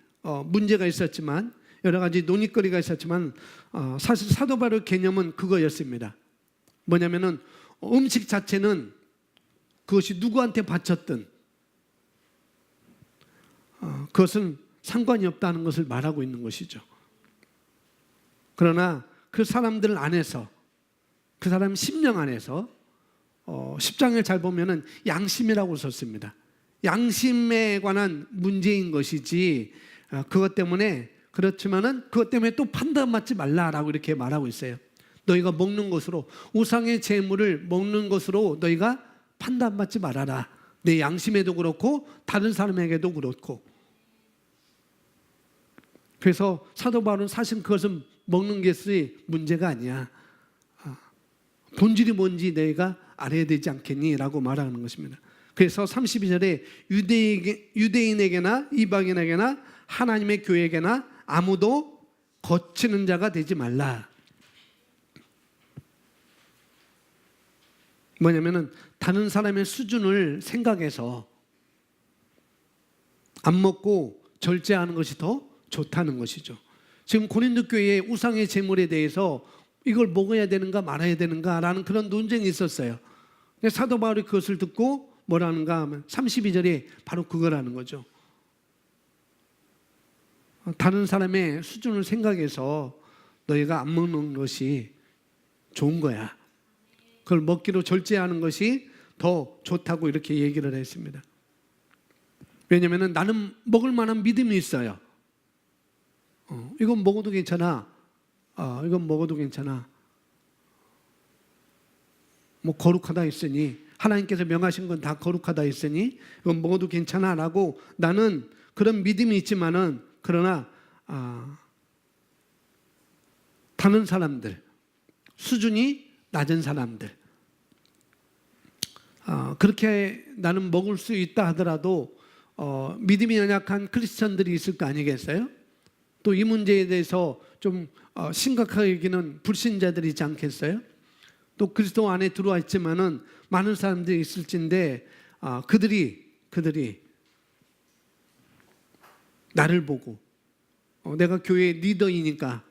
문제가 있었지만, 여러 가지 논의거리가 있었지만 사실 사도 바울의 개념은 그거였습니다. 뭐냐면은 음식 자체는 그것이 누구한테 바쳤든 그것은 상관이 없다는 것을 말하고 있는 것이죠. 그러나 그 사람들 안에서, 그 사람 심령 안에서 10장을 잘 보면은 양심이라고 썼습니다. 양심에 관한 문제인 것이지 그것 때문에, 그렇지만은 그것 때문에 또 판단받지 말라라고 이렇게 말하고 있어요. 너희가 먹는 것으로, 우상의 제물을 먹는 것으로 너희가 판단받지 말아라. 내 양심에도 그렇고 다른 사람에게도 그렇고. 그래서 사도 바울은 사실 그것은 먹는 것이 문제가 아니야. 본질이 뭔지 너희가 알아야 되지 않겠니? 라고 말하는 것입니다. 그래서 32절에 유대인에게나 이방인에게나 하나님의 교회에게나 아무도 거치는 자가 되지 말라. 뭐냐면은 다른 사람의 수준을 생각해서 안 먹고 절제하는 것이 더 좋다는 것이죠. 지금 고린도 교회의 우상의 제물에 대해서 이걸 먹어야 되는가 말아야 되는가라는 그런 논쟁이 있었어요. 사도 바울이 그것을 듣고 뭐라는가 하면 32절에 바로 그거라는 거죠. 다른 사람의 수준을 생각해서 너희가 안 먹는 것이 좋은 거야. 그걸 먹기로 절제하는 것이 더 좋다고 이렇게 얘기를 했습니다. 왜냐하면 나는 먹을 만한 믿음이 있어요. 이건 먹어도 괜찮아. 이건 먹어도 괜찮아. 뭐 거룩하다 했으니, 하나님께서 명하신 건 다 거룩하다 했으니 이건 먹어도 괜찮아 라고 나는 그런 믿음이 있지만은, 그러나 다른 사람들, 수준이 낮은 사람들, 그렇게 나는 먹을 수 있다 하더라도 믿음이 연약한 크리스천들이 있을 거 아니겠어요? 또 이 문제에 대해서 좀 심각하게 여기는 불신자들이 있지 않겠어요? 또 그리스도 안에 들어와 있지만은 많은 사람들이 있을진데 그들이 나를 보고 내가 교회 리더이니까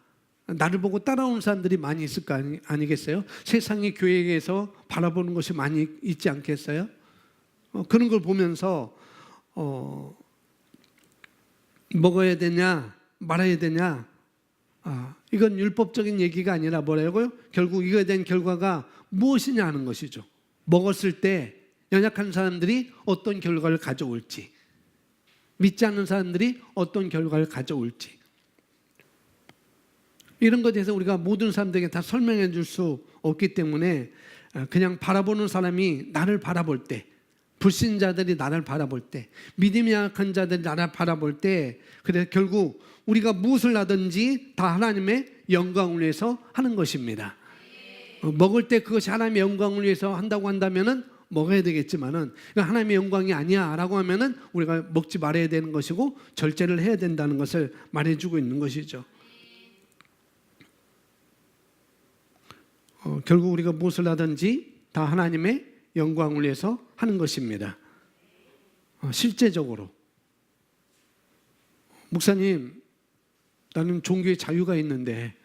나를 보고 따라오는 사람들이 많이 있을 거 아니겠어요? 세상의 교회에서 바라보는 것이 많이 있지 않겠어요? 그런 걸 보면서 먹어야 되냐 말아야 되냐, 이건 율법적인 얘기가 아니라 뭐라고요? 결국 이거에 대한 결과가 무엇이냐 하는 것이죠. 먹었을 때 연약한 사람들이 어떤 결과를 가져올지, 믿지 않는 사람들이 어떤 결과를 가져올지, 이런 것에 대해서 우리가 모든 사람들에게 다 설명해 줄 수 없기 때문에 그냥 바라보는 사람이 나를 바라볼 때, 불신자들이 나를 바라볼 때, 믿음이 약한 자들이 나를 바라볼 때, 그래서 결국 우리가 무엇을 하든지 다 하나님의 영광을 위해서 하는 것입니다. 먹을 때 그것이 하나님의 영광을 위해서 한다고 한다면은 먹어야 되겠지만은 하나님의 영광이 아니야라고 하면은 우리가 먹지 말아야 되는 것이고 절제를 해야 된다는 것을 말해주고 있는 것이죠. 결국 우리가 무엇을 하든지 다 하나님의 영광을 위해서 하는 것입니다. 실제적으로 목사님, 나는 종교에 자유가 있는데,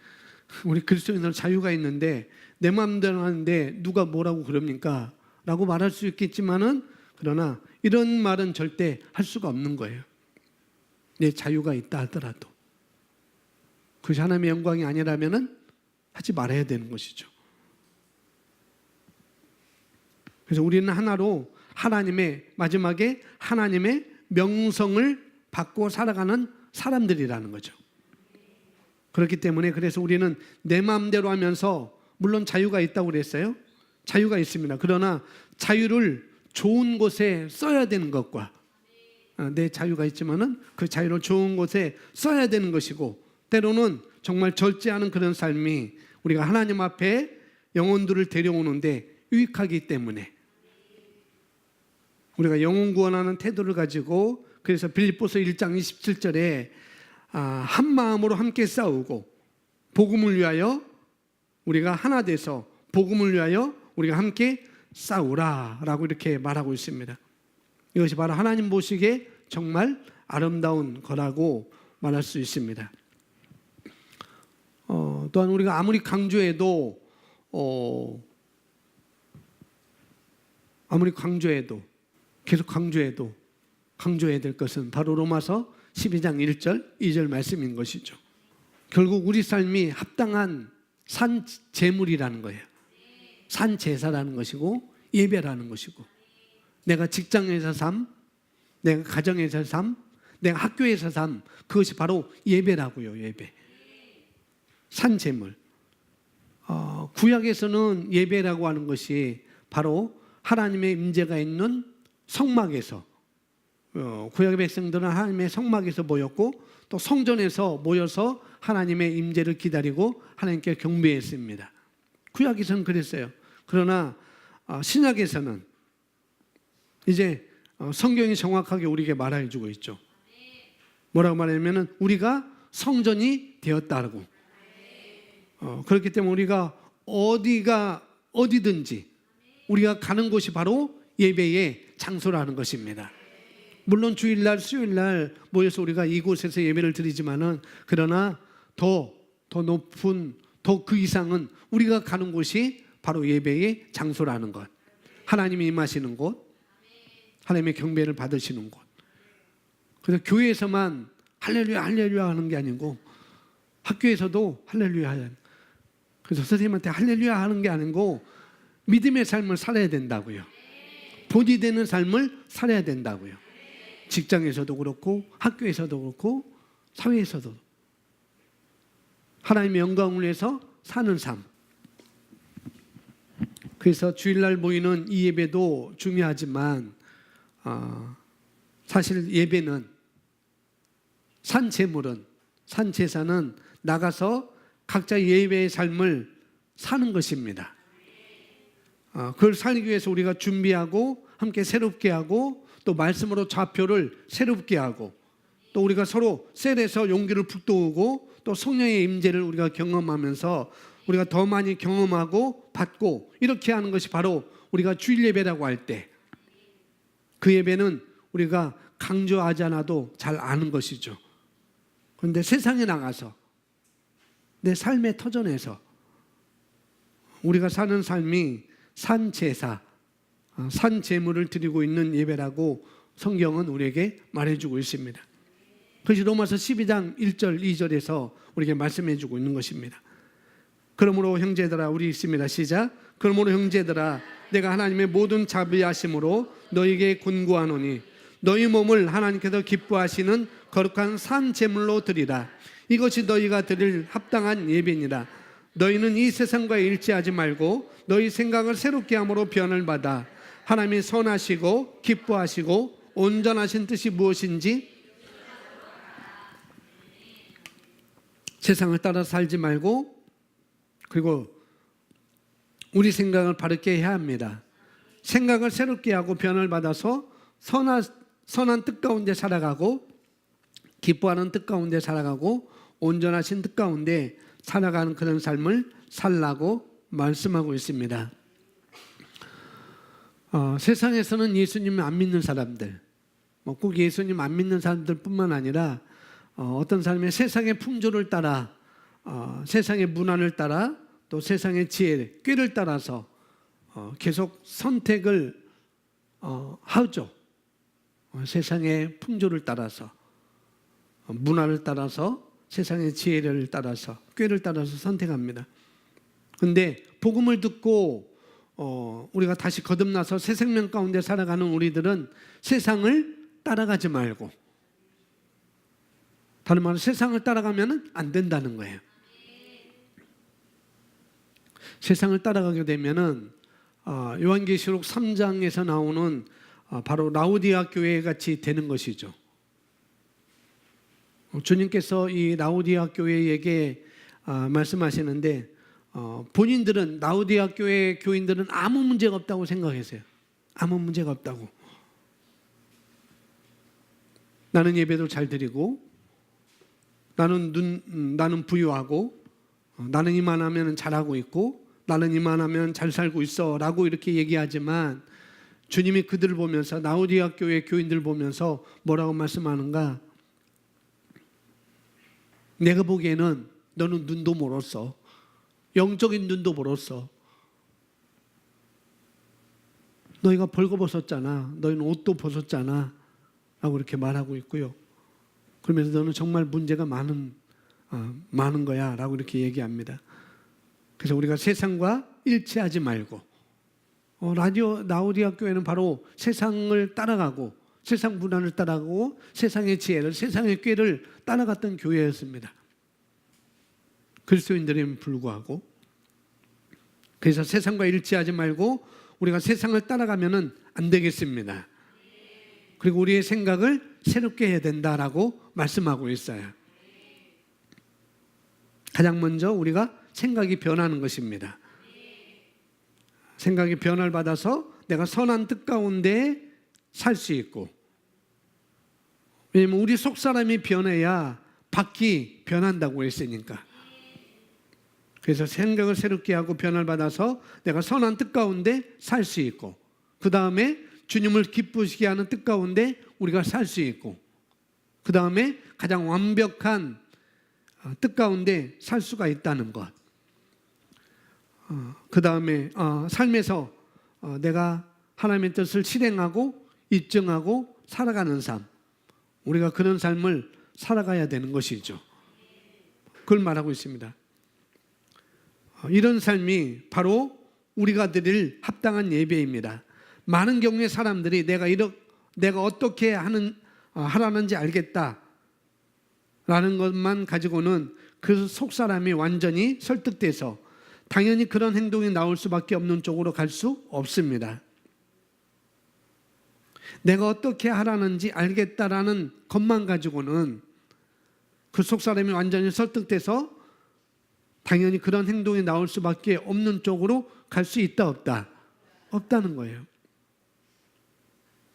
우리 그리스도인은 자유가 있는데 내 마음대로 하는데 누가 뭐라고 그럽니까? 라고 말할 수 있겠지만은, 그러나 이런 말은 절대 할 수가 없는 거예요. 내 자유가 있다 하더라도 그것이 하나님의 영광이 아니라면은 하지 말아야 되는 것이죠. 그래서 우리는 하나로 마지막에 하나님의 명성을 받고 살아가는 사람들이라는 거죠. 그렇기 때문에 그래서 우리는 내 마음대로 하면서, 물론 자유가 있다고 그랬어요. 자유가 있습니다. 그러나 자유를 좋은 곳에 써야 되는 것과, 내 자유가 있지만은 그 자유를 좋은 곳에 써야 되는 것이고, 때로는 정말 절제하는 그런 삶이 우리가 하나님 앞에 영혼들을 데려오는데 유익하기 때문에 우리가 영혼 구원하는 태도를 가지고, 그래서 빌립보서 1장 27절에 한 마음으로 함께 싸우고 복음을 위하여 우리가 하나 돼서 복음을 위하여 우리가 함께 싸우라라고 이렇게 말하고 있습니다. 이것이 바로 하나님 보시기에 정말 아름다운 거라고 말할 수 있습니다. 또한 우리가 아무리 강조해도 계속 강조해야 될 것은 바로 로마서 12장 1절 2절 말씀인 것이죠. 결국 우리 삶이 합당한 산 제물이라는 거예요. 산 제사라는 것이고 예배라는 것이고, 내가 직장에서 삶, 내가 가정에서 삶, 내가 학교에서 삶, 그것이 바로 예배라고요. 예배, 산 제물. 구약에서는 예배라고 하는 것이 바로 하나님의 임재가 있는 성막에서, 구약의 백성들은 하나님의 성막에서 모였고 또 성전에서 모여서 하나님의 임재를 기다리고 하나님께 경배했습니다. 구약에서는 그랬어요. 그러나 신약에서는 이제 성경이 정확하게 우리에게 말해주고 있죠. 뭐라고 말하냐면 우리가 성전이 되었다고. 그렇기 때문에 우리가 어디든지 우리가 가는 곳이 바로 예배의 장소라는 것입니다. 물론 주일날, 수요일날 모여서 우리가 이곳에서 예배를 드리지만은, 그러나 더 높은, 더 그 이상은 우리가 가는 곳이 바로 예배의 장소라는 것, 하나님이 임하시는 곳, 하나님의 경배를 받으시는 곳. 그래서 교회에서만 할렐루야 할렐루야 하는 게 아니고 학교에서도 할렐루야 하는, 그래서 선생님한테 할렐루야 하는 게 아니고 믿음의 삶을 살아야 된다고요. 본이 되는 삶을 살아야 된다고요. 직장에서도 그렇고 학교에서도 그렇고 사회에서도 하나님의 영광을 위해서 사는 삶. 그래서 주일날 모이는 이 예배도 중요하지만 사실 예배는, 산제물은, 산제사는 나가서 각자 예배의 삶을 사는 것입니다. 그걸 살기 위해서 우리가 준비하고 함께 새롭게 하고 또 말씀으로 좌표를 새롭게 하고 또 우리가 서로 셀에서 용기를 북돋우고 또 성령의 임재를 우리가 경험하면서 우리가 더 많이 경험하고 받고 이렇게 하는 것이 바로 우리가 주일 예배라고 할 때, 그 예배는 우리가 강조하지 않아도 잘 아는 것이죠. 그런데 세상에 나가서 내 삶의 터전에서 우리가 사는 삶이 산제사, 산제물을 드리고 있는 예배라고 성경은 우리에게 말해주고 있습니다. 그것이 로마서 12장 1절 2절에서 우리에게 말씀해주고 있는 것입니다. 그러므로 형제들아, 우리 있습니다. 시작. 그러므로 형제들아, 내가 하나님의 모든 자비하심으로 너희에게 권고하노니 너희 몸을 하나님께서 기뻐하시는 거룩한 산 제물로 드리라. 이것이 너희가 드릴 합당한 예배니라. 너희는 이 세상과 일치하지 말고 너희 생각을 새롭게 함으로 변을 받아 하나님이 선하시고 기뻐하시고 온전하신 뜻이 무엇인지 세상을 따라 살지 말고, 그리고 우리 생각을 바르게 해야 합니다. 생각을 새롭게 하고 변을 받아서 선한 뜻 가운데 살아가고 기뻐하는 뜻 가운데 살아가고 온전하신 뜻 가운데 살아가는 그런 삶을 살라고 말씀하고 있습니다. 세상에서는 예수님을 안 믿는 사람들, 꼭 예수님 안 믿는 사람들뿐만 아니라 어떤 사람이 세상의 풍조를 따라, 세상의 문화를 따라, 또 세상의 지혜, 꾀를 따라서 계속 선택을 하죠. 세상의 풍조를 따라서, 문화를 따라서, 세상의 지혜를 따라서, 꾀를 따라서 선택합니다. 그런데 복음을 듣고 우리가 다시 거듭나서 새 생명 가운데 살아가는 우리들은 세상을 따라가지 말고, 다른 말로 세상을 따라가면 안 된다는 거예요. 세상을 따라가게 되면은 요한계시록 3장에서 나오는 바로 라오디아 교회 같이 되는 것이죠. 주님께서 이 라오디아 교회에게 말씀하시는데 본인들은, 라오디아 교회 교인들은 아무 문제가 없다고 생각했어요. 아무 문제가 없다고. 나는 예배도 잘 드리고, 나는 부유하고, 나는 이만하면 잘하고 있고, 나는 이만하면 잘 살고 있어 라고 이렇게 얘기하지만 주님이 그들을 보면서, 라오디아 교회 교인들을 보면서 뭐라고 말씀하는가? 내가 보기에는 너는 눈도 멀었어. 영적인 눈도 멀었어. 너희가 벌거벗었잖아. 너희는 옷도 벗었잖아 라고 이렇게 말하고 있고요. 그러면서 너는 정말 문제가 많은 거야 라고 이렇게 얘기합니다. 그래서 우리가 세상과 일치하지 말고, 라오디아 교회는 바로 세상을 따라가고, 세상 문화를 따라가고, 세상의 지혜를, 세상의 꾀를 따라갔던 교회였습니다. 그리스도인들에게 불구하고. 그래서 세상과 일치하지 말고 우리가 세상을 따라가면 안 되겠습니다. 그리고 우리의 생각을 새롭게 해야 된다라고 말씀하고 있어요. 가장 먼저 우리가 생각이 변하는 것입니다. 생각이 변화를 받아서 내가 선한 뜻 가운데 살 수 있고, 왜냐하면 우리 속 사람이 변해야 밖이 변한다고 했으니까. 그래서 생각을 새롭게 하고 변화를 받아서 내가 선한 뜻 가운데 살 수 있고, 그 다음에 주님을 기쁘시게 하는 뜻 가운데 우리가 살 수 있고, 그 다음에 가장 완벽한 뜻 가운데 살 수가 있다는 것. 그 다음에 삶에서 내가 하나님의 뜻을 실행하고 입증하고 살아가는 삶, 우리가 그런 삶을 살아가야 되는 것이죠. 그걸 말하고 있습니다. 이런 삶이 바로 우리가 드릴 합당한 예배입니다. 많은 경우에 사람들이 내가 어떻게 하라는지 알겠다 라는 것만 가지고는 그 속사람이 완전히 설득돼서 당연히 그런 행동이 나올 수밖에 없는 쪽으로 갈 수 없습니다. 내가 어떻게 하라는지 알겠다라는 것만 가지고는 그 속사람이 완전히 설득돼서 당연히 그런 행동이 나올 수밖에 없는 쪽으로 갈 수 있다 없다? 없다는 거예요.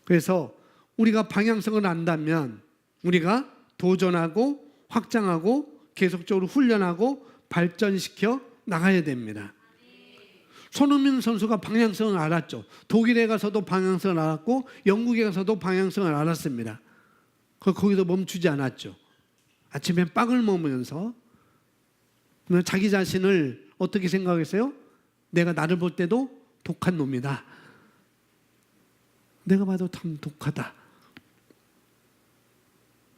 그래서 우리가 방향성을 안다면 우리가 도전하고 확장하고 계속적으로 훈련하고 발전시켜 나가야 됩니다. 손흥민 선수가 방향성을 알았죠. 독일에 가서도 방향성을 알았고 영국에 가서도 방향성을 알았습니다. 거기서 멈추지 않았죠. 아침에 빵을 먹으면서 자기 자신을 어떻게 생각했어요? 내가 나를 볼 때도 독한 놈이다. 내가 봐도 참 독하다.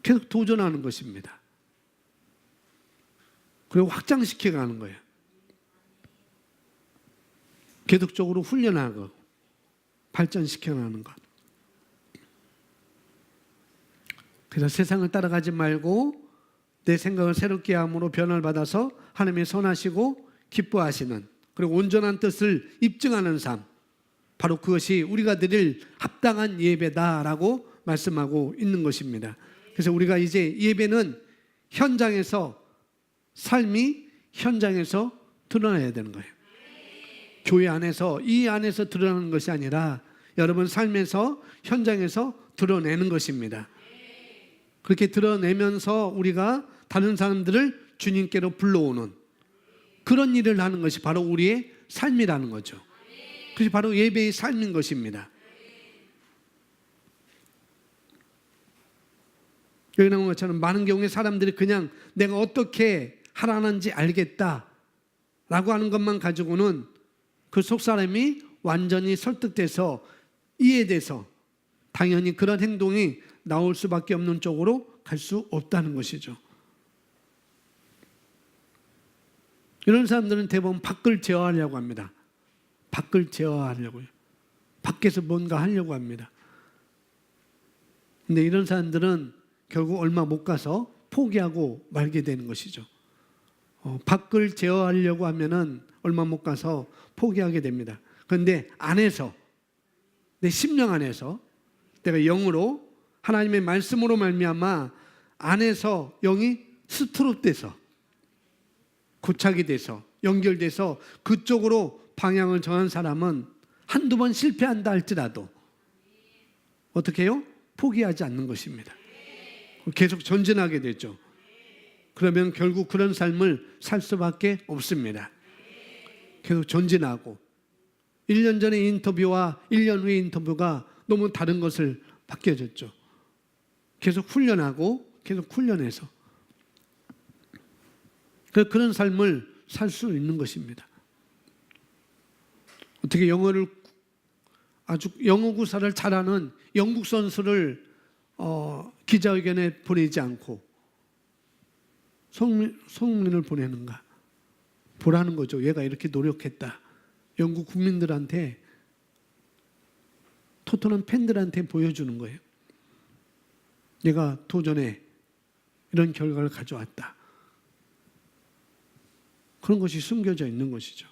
계속 도전하는 것입니다. 그리고 확장시켜 가는 거예요. 계속적으로 훈련하고 발전시켜 가는 것. 그래서 세상을 따라가지 말고 내 생각을 새롭게 함으로 변화를 받아서 하나님의 선하시고 기뻐하시는, 그리고 온전한 뜻을 입증하는 삶, 바로 그것이 우리가 드릴 합당한 예배다라고 말씀하고 있는 것입니다. 그래서 우리가 이제 예배는 현장에서, 삶이 현장에서 드러나야 되는 거예요. 교회 안에서, 이 안에서 드러나는 것이 아니라 여러분 삶에서, 현장에서 드러내는 것입니다. 그렇게 드러내면서 우리가 다른 사람들을 주님께로 불러오는 그런 일을 하는 것이 바로 우리의 삶이라는 거죠. 그것이 바로 예배의 삶인 것입니다. 여기 나온 것처럼 많은 경우에 사람들이 그냥 내가 어떻게 하라는지 알겠다 라고 하는 것만 가지고는 그 속 사람이 완전히 설득돼서 이해돼서 당연히 그런 행동이 나올 수밖에 없는 쪽으로 갈 수 없다는 것이죠. 이런 사람들은 대부분 밖을 제어하려고 합니다. 밖을 제어하려고요. 밖에서 뭔가 하려고 합니다. 근데 이런 사람들은 결국 얼마 못 가서 포기하고 말게 되는 것이죠. 밖을 제어하려고 하면은 얼마 못 가서 포기하게 됩니다. 그런데 안에서, 내 심령 안에서 내가 영으로 하나님의 말씀으로 말미암아 안에서 영이 스트롭돼서 고착이 돼서 연결돼서 그쪽으로 방향을 정한 사람은 한두 번 실패한다 할지라도 어떻게 해요? 포기하지 않는 것입니다. 계속 전진하게 되죠. 그러면 결국 그런 삶을 살 수밖에 없습니다. 계속 전진하고 1년 전의 인터뷰와 1년 후의 인터뷰가 너무 다른 것을 바뀌어졌죠. 계속 훈련하고 계속 훈련해서 그런 삶을 살 수 있는 것입니다. 어떻게 영어를 아주 영어 구사를 잘하는 영국 선수를 기자회견에 보내지 않고 송민을 보내는가? 보라는 거죠. 얘가 이렇게 노력했다. 영국 국민들한테, 토트넘 팬들한테 보여주는 거예요. 얘가 도전에 이런 결과를 가져왔다. 그런 것이 숨겨져 있는 것이죠.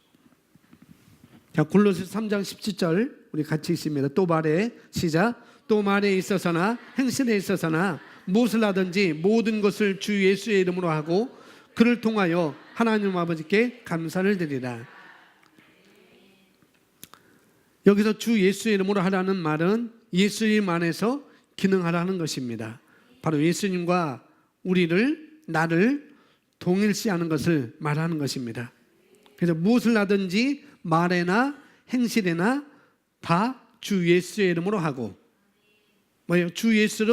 자, 골로새 3장 17절 우리 같이 읽습니다. 또 말해, 시작. 또 말에 있어서나 행실에 있어서나 무엇을 하든지 모든 것을 주 예수의 이름으로 하고 그를 통하여 하나님 아버지께 감사를 드리라. 여기서 주 예수의 이름으로 하라는 말은 예수님 안에서 기능하라는 것입니다. 바로 예수님과 우리를, 나를 동일시하는 것을 말하는 것입니다. 그래서 무엇을 하든지 말에나 행실에나 다 주 예수의 이름으로 하고, 뭐예요? 주 예수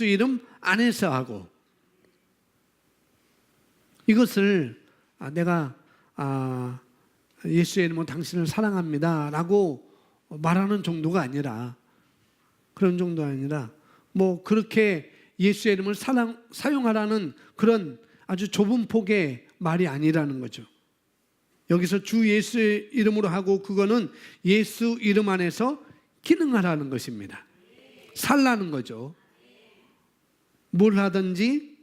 이름 안에서 하고, 이것을 내가 예수의 이름으로 당신을 사랑합니다 라고 말하는 정도가 아니라, 그런 정도가 아니라 뭐 그렇게 예수의 이름을 사용하라는 그런 아주 좁은 폭의 말이 아니라는 거죠. 여기서 주 예수의 이름으로 하고, 그거는 예수 이름 안에서 기능하라는 것입니다. 살라는 거죠. 뭘 하든지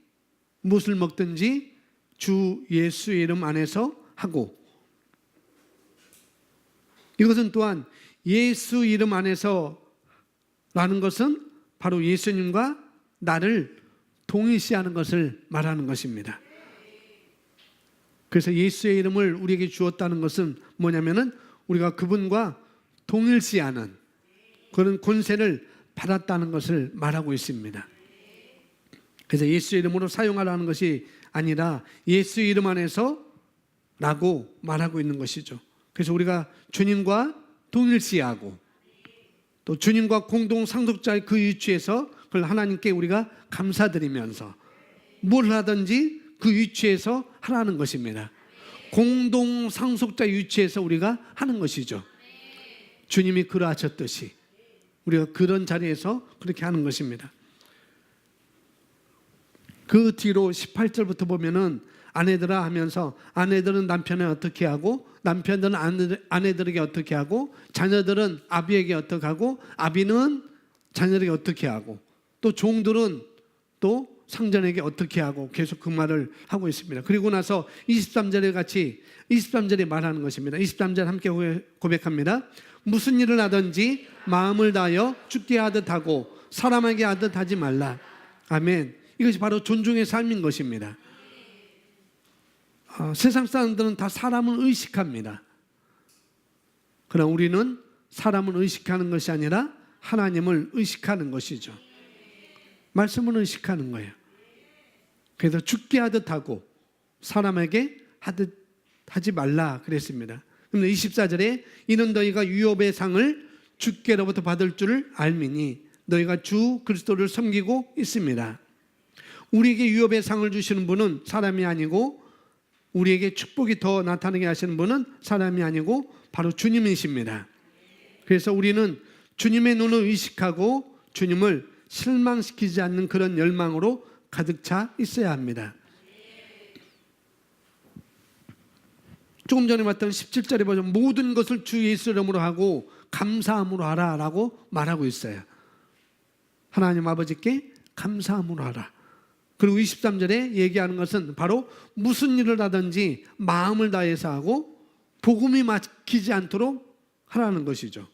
무엇을 먹든지 주 예수의 이름 안에서 하고, 이것은 또한 예수 이름 안에서 라는 것은 바로 예수님과 나를 동일시하는 것을 말하는 것입니다. 그래서 예수의 이름을 우리에게 주었다는 것은 뭐냐면은 우리가 그분과 동일시하는 그런 권세를 받았다는 것을 말하고 있습니다. 그래서 예수의 이름으로 사용하라는 것이 아니라 예수의 이름 안에서 라고 말하고 있는 것이죠. 그래서 우리가 주님과 동일시하고 또 주님과 공동 상속자의 그 위치에서 그걸 하나님께 우리가 감사드리면서 뭘 하든지 그 위치에서 하라는 것입니다. 공동 상속자 위치에서 우리가 하는 것이죠. 주님이 그러하셨듯이 우리가 그런 자리에서 그렇게 하는 것입니다. 그 뒤로 18절부터 보면은 아내들아 하면서 아내들은 남편에 어떻게 하고 남편들은 아내들에게 어떻게 하고 자녀들은 아비에게 어떻게 하고 아비는 자녀에게 어떻게 하고 또 종들은 또 상전에게 어떻게 하고 계속 그 말을 하고 있습니다. 그리고 나서 23절에 같이 23절에 말하는 것입니다. 23절 함께 고백합니다. 무슨 일을 하든지 마음을 다하여 주께 하듯 하고 사람에게 하듯 하지 말라. 아멘. 이것이 바로 존중의 삶인 것입니다. 세상 사람들은 다 사람을 의식합니다. 그러나 우리는 사람을 의식하는 것이 아니라 하나님을 의식하는 것이죠. 말씀을 의식하는 거예요. 그래서 죽게 하듯 하고 사람에게 하듯 하지 말라 그랬습니다. 그런데 24절에 이는 너희가 유업의 상을 주께로부터 받을 줄을 알미니 너희가 주 그리스도를 섬기고 있습니다. 우리에게 유업의 상을 주시는 분은 사람이 아니고 우리에게 축복이 더 나타나게 하시는 분은 사람이 아니고 바로 주님이십니다. 그래서 우리는 주님의 눈을 의식하고 주님을 실망시키지 않는 그런 열망으로 가득 차 있어야 합니다. 조금 전에 봤던 17절에 보면 모든 것을 주 예수 이름으로 하고 감사함으로 하라라고 말하고 있어요. 하나님 아버지께 감사함으로 하라. 그리고 23절에 얘기하는 것은 바로 무슨 일을 하든지 마음을 다해서 하고 복음이 막히지 않도록 하라는 것이죠.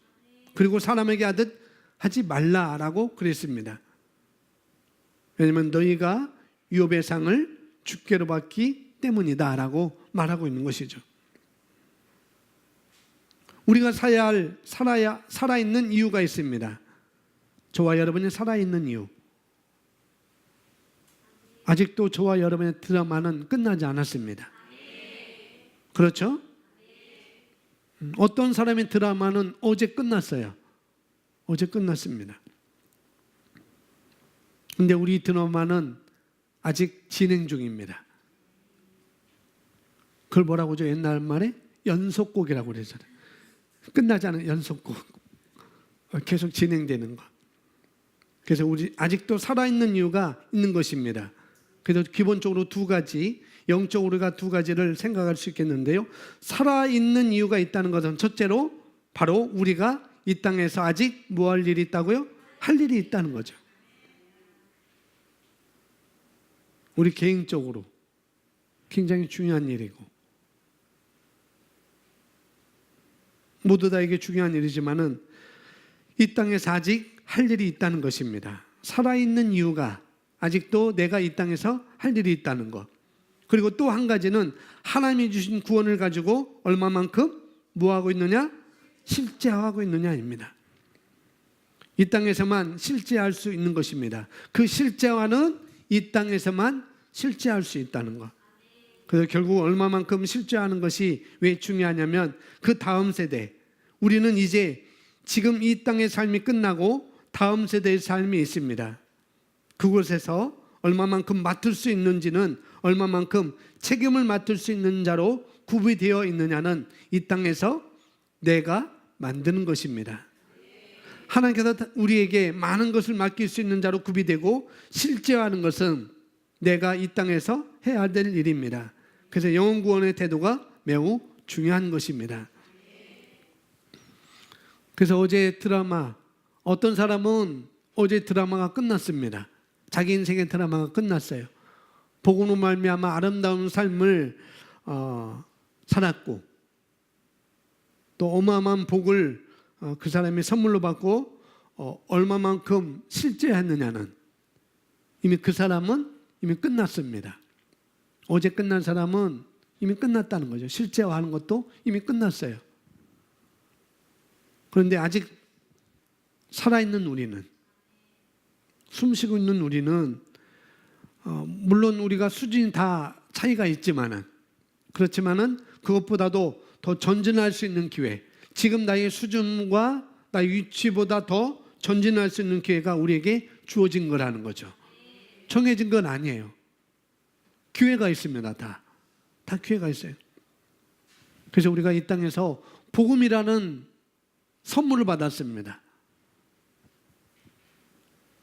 그리고 사람에게 하듯 하지 말라라고 그랬습니다. 왜냐하면 너희가 유업의 상을 주께로 받기 때문이다라고 말하고 있는 것이죠. 우리가 살아있는 이유가 있습니다. 저와 여러분이 살아있는 이유. 아직도 저와 여러분의 드라마는 끝나지 않았습니다. 그렇죠? 어떤 사람의 드라마는 어제 끝났어요. 어제 끝났습니다. 근데 우리 드라마는 아직 진행 중입니다. 그걸 뭐라고 하죠? 옛날 말에 연속곡이라고 그러잖아요. 끝나지 않은 연속곡. 계속 진행되는 거. 그래서 우리 아직도 살아있는 이유가 있는 것입니다. 그래서 기본적으로 두 가지, 영적으로 우리가 두 가지를 생각할 수 있겠는데요. 살아있는 이유가 있다는 것은 첫째로 바로 우리가 이 땅에서 아직 뭐 할 일이 있다고요? 할 일이 있다는 거죠. 우리 개인적으로 굉장히 중요한 일이고 모두 다 이게 중요한 일이지만은 이 땅에서 아직 할 일이 있다는 것입니다. 살아있는 이유가 아직도 내가 이 땅에서 할 일이 있다는 것. 그리고 또 한 가지는 하나님이 주신 구원을 가지고 얼마만큼 뭐하고 있느냐? 실제화하고 있느냐입니다. 이 땅에서만 실제할 수 있는 것입니다. 그 실제화는 이 땅에서만 실제할 수 있다는 것. 그래서 결국 얼마만큼 실제하는 것이 왜 중요하냐면 그 다음 세대, 우리는 이제 지금 이 땅의 삶이 끝나고 다음 세대의 삶이 있습니다. 그곳에서 얼마만큼 맡을 수 있는지는 얼마만큼 책임을 맡을 수 있는 자로 구비되어 있느냐는 이 땅에서 내가 만드는 것입니다. 하나님께서 우리에게 많은 것을 맡길 수 있는 자로 구비되고 실제화하는 것은 내가 이 땅에서 해야 될 일입니다. 그래서 영혼 구원의 태도가 매우 중요한 것입니다. 그래서 어제 드라마, 어떤 사람은 어제 드라마가 끝났습니다. 자기 인생의 드라마가 끝났어요. 복음으로 말미암아 아름다운 삶을 살았고 또 어마어마한 복을 그 사람이 선물로 받고 얼마만큼 실제했느냐는 이미 그 사람은 이미 끝났습니다. 어제 끝난 사람은 이미 끝났다는 거죠. 실제화하는 것도 이미 끝났어요. 그런데 아직 살아있는 우리는, 숨쉬고 있는 우리는 물론 우리가 수준이 다 차이가 있지만은 그렇지만은 그것보다도 더 전진할 수 있는 기회, 지금 나의 수준과 나의 위치보다 더 전진할 수 있는 기회가 우리에게 주어진 거라는 거죠. 정해진 건 아니에요. 기회가 있습니다. 다 기회가 있어요. 그래서 우리가 이 땅에서 복음이라는 선물을 받았습니다.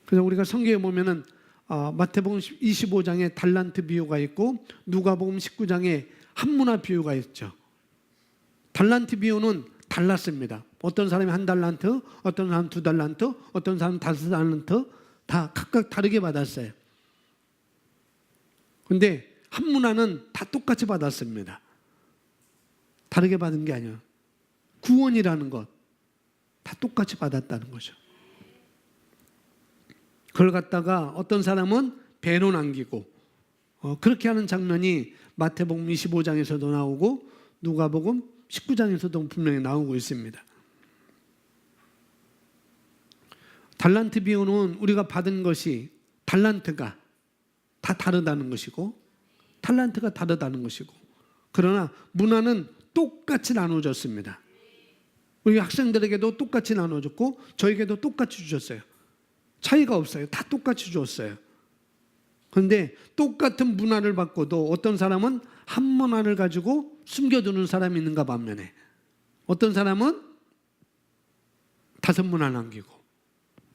그래서 우리가 성경에 보면은 마태복음 25장에 달란트 비유가 있고 누가복음 19장에 한 문화 비유가 있죠. 달란트 비유는 달랐습니다. 어떤 사람이 1달란트, 어떤 사람 2달란트, 어떤 사람 5달란트 다 각각 다르게 받았어요. 그런데 한 문화는 다 똑같이 받았습니다. 다르게 받은 게 아니에요. 구원이라는 것 다 똑같이 받았다는 거죠. 그걸 갖다가 어떤 사람은 배로 남기고 그렇게 하는 장면이 마태복음 25장에서도 나오고 누가복음 19장에서도 분명히 나오고 있습니다. 달란트 비유는 우리가 받은 것이 달란트가 다 다르다는 것이고 달란트가 다르다는 것이고 그러나 문화는 똑같이 나눠졌습니다. 우리 학생들에게도 똑같이 나눠줬고 저에게도 똑같이 주셨어요. 차이가 없어요. 다 똑같이 줬어요. 그런데 똑같은 문화를 받고도 어떤 사람은 한 문화를 가지고 숨겨두는 사람이 있는가 반면에 어떤 사람은 5문화 남기고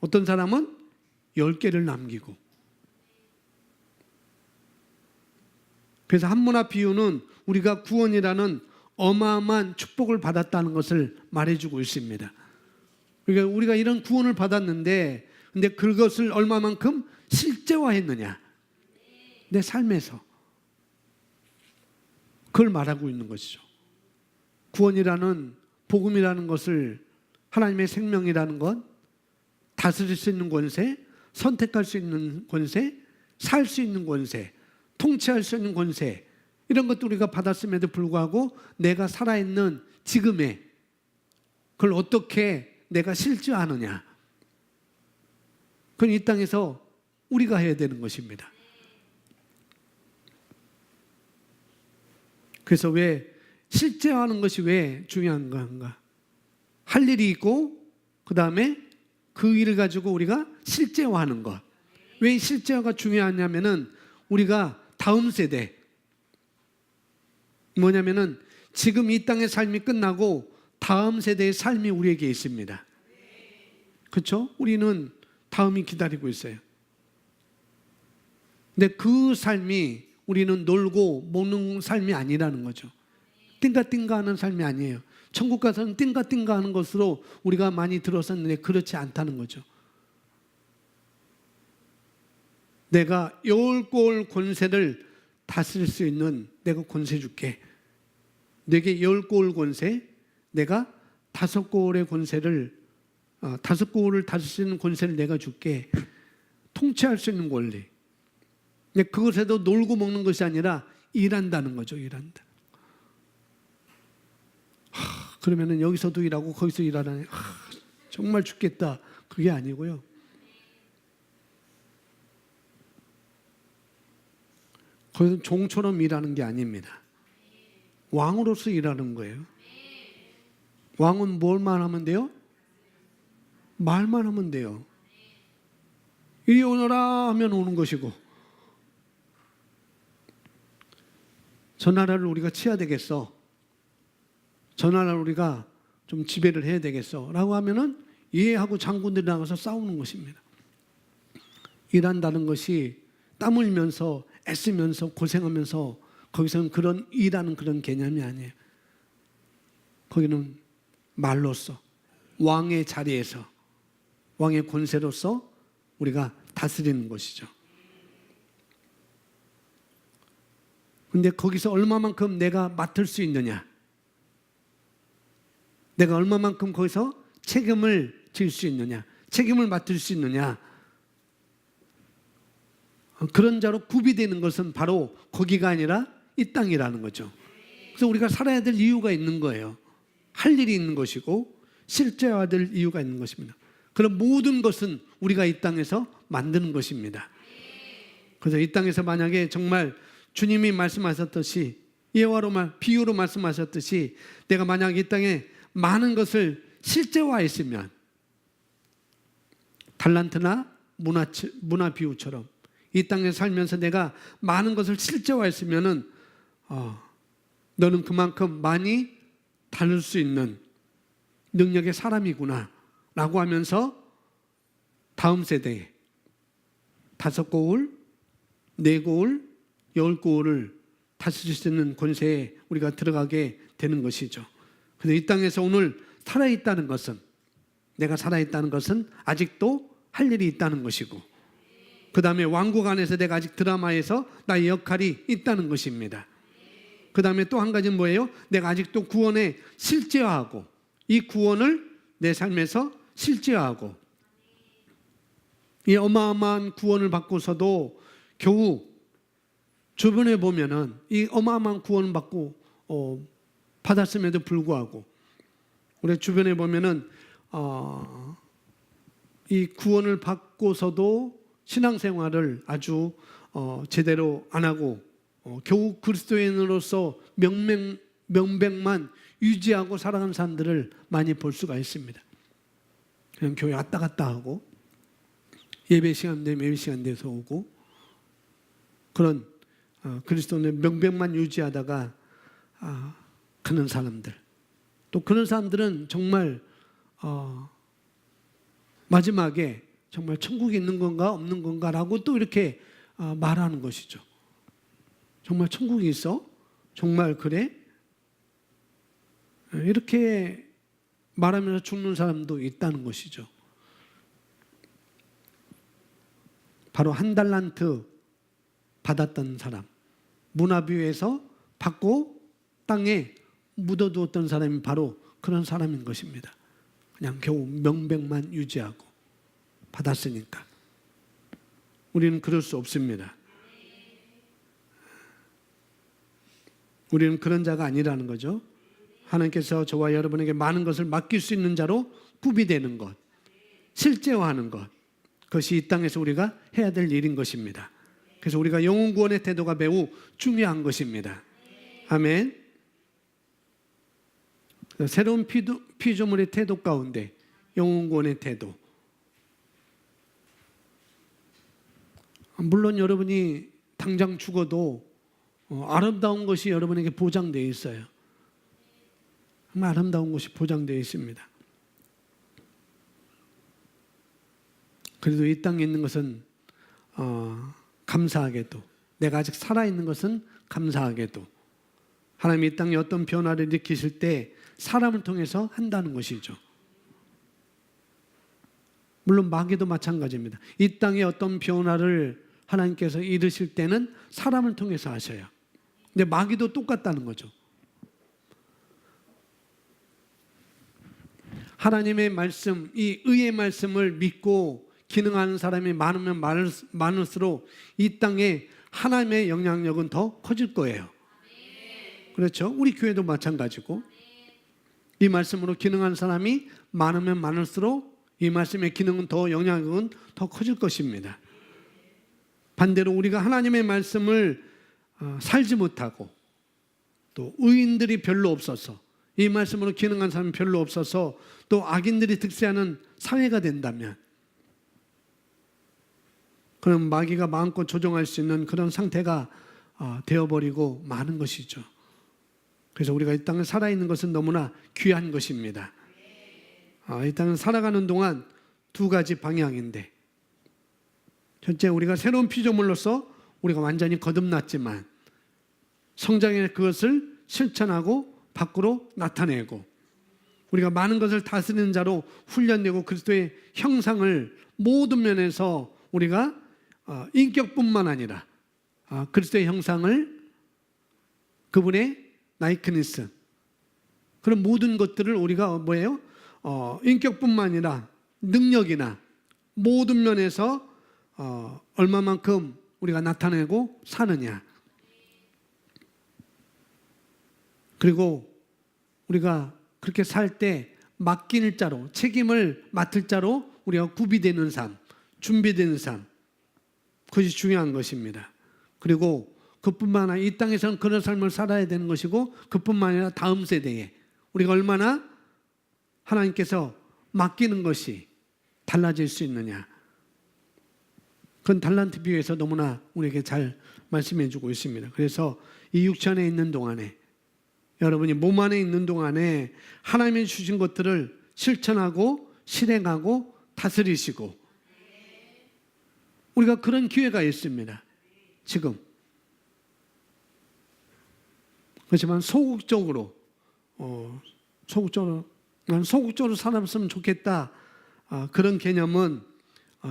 어떤 사람은 10개를 남기고 그래서 한 문화 비유는 우리가 구원이라는 어마어마한 축복을 받았다는 것을 말해주고 있습니다. 그러니까 우리가 이런 구원을 받았는데 근데 그것을 얼마만큼 실제화했느냐 내 삶에서 그걸 말하고 있는 것이죠. 구원이라는 복음이라는 것을 하나님의 생명이라는 것 다스릴 수 있는 권세 선택할 수 있는 권세 살 수 있는 권세 통치할 수 있는 권세 이런 것도 우리가 받았음에도 불구하고 내가 살아있는 지금에 그걸 어떻게 내가 실제하느냐 그건 이 땅에서 우리가 해야 되는 것입니다. 그래서 왜 실제화하는 것이 왜 중요한 건가? 할 일이 있고 그 다음에 그 일을 가지고 우리가 실제화하는 것. 왜 실제화가 중요하냐면은 우리가 다음 세대 뭐냐면은 지금 이 땅의 삶이 끝나고 다음 세대의 삶이 우리에게 있습니다. 그렇죠? 우리는 다음이 기다리고 있어요. 근데 그 삶이 우리는 놀고 먹는 삶이 아니라는 거죠. 띵가띵가 하는 삶이 아니에요. 천국 가서는 띵가띵가 하는 것으로 우리가 많이 들었었는데 그렇지 않다는 거죠. 내가 10골 권세를 다스릴 수 있는 내가 권세 줄게. 내게 10골 권세, 내가 5골의 권세를 5골을 다스릴 수 있는 권세를 내가 줄게. 통치할 수 있는 권리. 근데 그것에도 놀고 먹는 것이 아니라 일한다는 거죠. 일한다. 그러면은 여기서도 일하고 거기서 일하라니 정말 죽겠다. 그게 아니고요. 거기서 종처럼 일하는 게 아닙니다. 왕으로서 일하는 거예요. 왕은 뭘만 하면 돼요? 말만 하면 돼요. 이리 오너라 하면 오는 것이고 저 나라를 우리가 치야 되겠어. 저 나라를 우리가 좀 지배를 해야 되겠어 라고 하면은 이해하고 장군들이 나가서 싸우는 것입니다. 일한다는 것이 땀 흘리면서 애쓰면서 고생하면서 거기서는 그런 일하는 그런 개념이 아니에요. 거기는 말로써 왕의 자리에서 왕의 권세로서 우리가 다스리는 것이죠. 근데 거기서 얼마만큼 내가 맡을 수 있느냐, 내가 얼마만큼 거기서 책임을 질 수 있느냐, 책임을 맡을 수 있느냐, 그런 자로 구비되는 것은 바로 거기가 아니라 이 땅이라는 거죠. 그래서 우리가 살아야 될 이유가 있는 거예요. 할 일이 있는 것이고 실제화될 이유가 있는 것입니다. 그런 모든 것은 우리가 이 땅에서 만드는 것입니다. 그래서 이 땅에서 만약에 정말 주님이 말씀하셨듯이 예화로 비유로 말씀하셨듯이 내가 만약 이 땅에 많은 것을 실제화했으면 달란트나 문화 비유처럼 이 땅에 살면서 내가 많은 것을 실제화했으면은 너는 그만큼 많이 다룰 수 있는 능력의 사람이구나 라고 하면서 다음 세대에 5고을, 4고을, 10고을을 다스릴 수 있는 권세에 우리가 들어가게 되는 것이죠. 그래서 이 땅에서 오늘 살아있다는 것은, 내가 살아있다는 것은 아직도 할 일이 있다는 것이고, 그 다음에 왕국 안에서 내가 아직 드라마에서 나의 역할이 있다는 것입니다. 그 다음에 또 한 가지는 뭐예요? 내가 아직도 구원에 실제화하고, 이 구원을 내 삶에서 실제화하고, 이 어마어마한 구원을 받고서도 겨우 주변에 보면은 이 어마어마한 구원을 받고 받았음에도 불구하고, 우리 주변에 보면은 이 구원을 받고서도 신앙생활을 아주 제대로 안 하고 겨우 그리스도인으로서 명백만 유지하고 살아가는 사람들을 많이 볼 수가 있습니다. 그냥 교회 왔다 갔다 하고 예배 시간 되면 예배 시간 돼서 오고, 그런 그리스도인의 명백만 유지하다가 가는 사람들, 또 그런 사람들은 정말 마지막에 정말 천국이 있는 건가 없는 건가라고 또 이렇게 말하는 것이죠. 정말 천국이 있어? 정말 그래? 이렇게 말하면서 죽는 사람도 있다는 것이죠. 바로 1달란트 받았던 사람, 문화비에서 받고 땅에 묻어두었던 사람이 바로 그런 사람인 것입니다. 그냥 겨우 명백만 유지하고 받았으니까. 우리는 그럴 수 없습니다. 우리는 그런 자가 아니라는 거죠. 하나님께서 저와 여러분에게 많은 것을 맡길 수 있는 자로 구비되는 것, 실제화하는 것, 그것이 이 땅에서 우리가 해야 될 일인 것입니다. 그래서 우리가 영혼 구원의 태도가 매우 중요한 것입니다. 아멘. 새로운 피조물의 태도 가운데 영혼 구원의 태도, 물론 여러분이 당장 죽어도 아름다운 것이 여러분에게 보장되어 있어요. 정말 아름다운 것이 보장되어 있습니다. 그래도 이 땅에 있는 것은 감사하게도, 내가 아직 살아있는 것은 감사하게도 하나님이 이 땅에 어떤 변화를 일으키실 때 사람을 통해서 한다는 것이죠. 물론 마귀도 마찬가지입니다. 이 땅에 어떤 변화를 하나님께서 이루실 때는 사람을 통해서 하셔요. 근데 마귀도 똑같다는 거죠. 하나님의 말씀, 이 의의 말씀을 믿고 기능하는 사람이 많으면 많을수록 이 땅에 하나님의 영향력은 더 커질 거예요. 그렇죠? 우리 교회도 마찬가지고, 이 말씀으로 기능하는 사람이 많으면 많을수록 이 말씀의 기능은 더, 영향력은 더 커질 것입니다. 반대로 우리가 하나님의 말씀을 살지 못하고, 또 의인들이 별로 없어서, 이 말씀으로 기능한 사람이 별로 없어서 또 악인들이 득세하는 사회가 된다면, 그럼 마귀가 마음껏 조종할 수 있는 그런 상태가 되어버리고 마는 것이죠. 그래서 우리가 이 땅에 살아있는 것은 너무나 귀한 것입니다. 이 땅을 살아가는 동안 2가지 방향인데, 첫째, 우리가 새로운 피조물로서 우리가 완전히 거듭났지만 성장의 그것을 실천하고 밖으로 나타내고, 우리가 많은 것을 다스리는 자로 훈련되고 그리스도의 형상을 모든 면에서 우리가 인격뿐만 아니라 그리스도의 형상을, 그분의 라이크니스, 그런 모든 것들을 우리가 뭐예요? 인격뿐만 아니라 능력이나 모든 면에서 얼마만큼 우리가 나타내고 사느냐, 그리고 우리가 그렇게 살 때 맡길 자로, 책임을 맡을 자로 우리가 구비되는 삶, 준비되는 삶, 그것이 중요한 것입니다. 그리고 그뿐만 아니라 이 땅에서는 그런 삶을 살아야 되는 것이고, 그뿐만 아니라 다음 세대에 우리가 얼마나 하나님께서 맡기는 것이 달라질 수 있느냐, 그건 달란트 비유에서 너무나 우리에게 잘 말씀해 주고 있습니다. 그래서 이 육체 안에 있는 동안에, 여러분이 몸 안에 있는 동안에 하나님이 주신 것들을 실천하고 실행하고 다스리시고, 우리가 그런 기회가 있습니다. 지금. 그렇지만 소극적으로 난 소극적으로 살았으면 좋겠다, 그런 개념은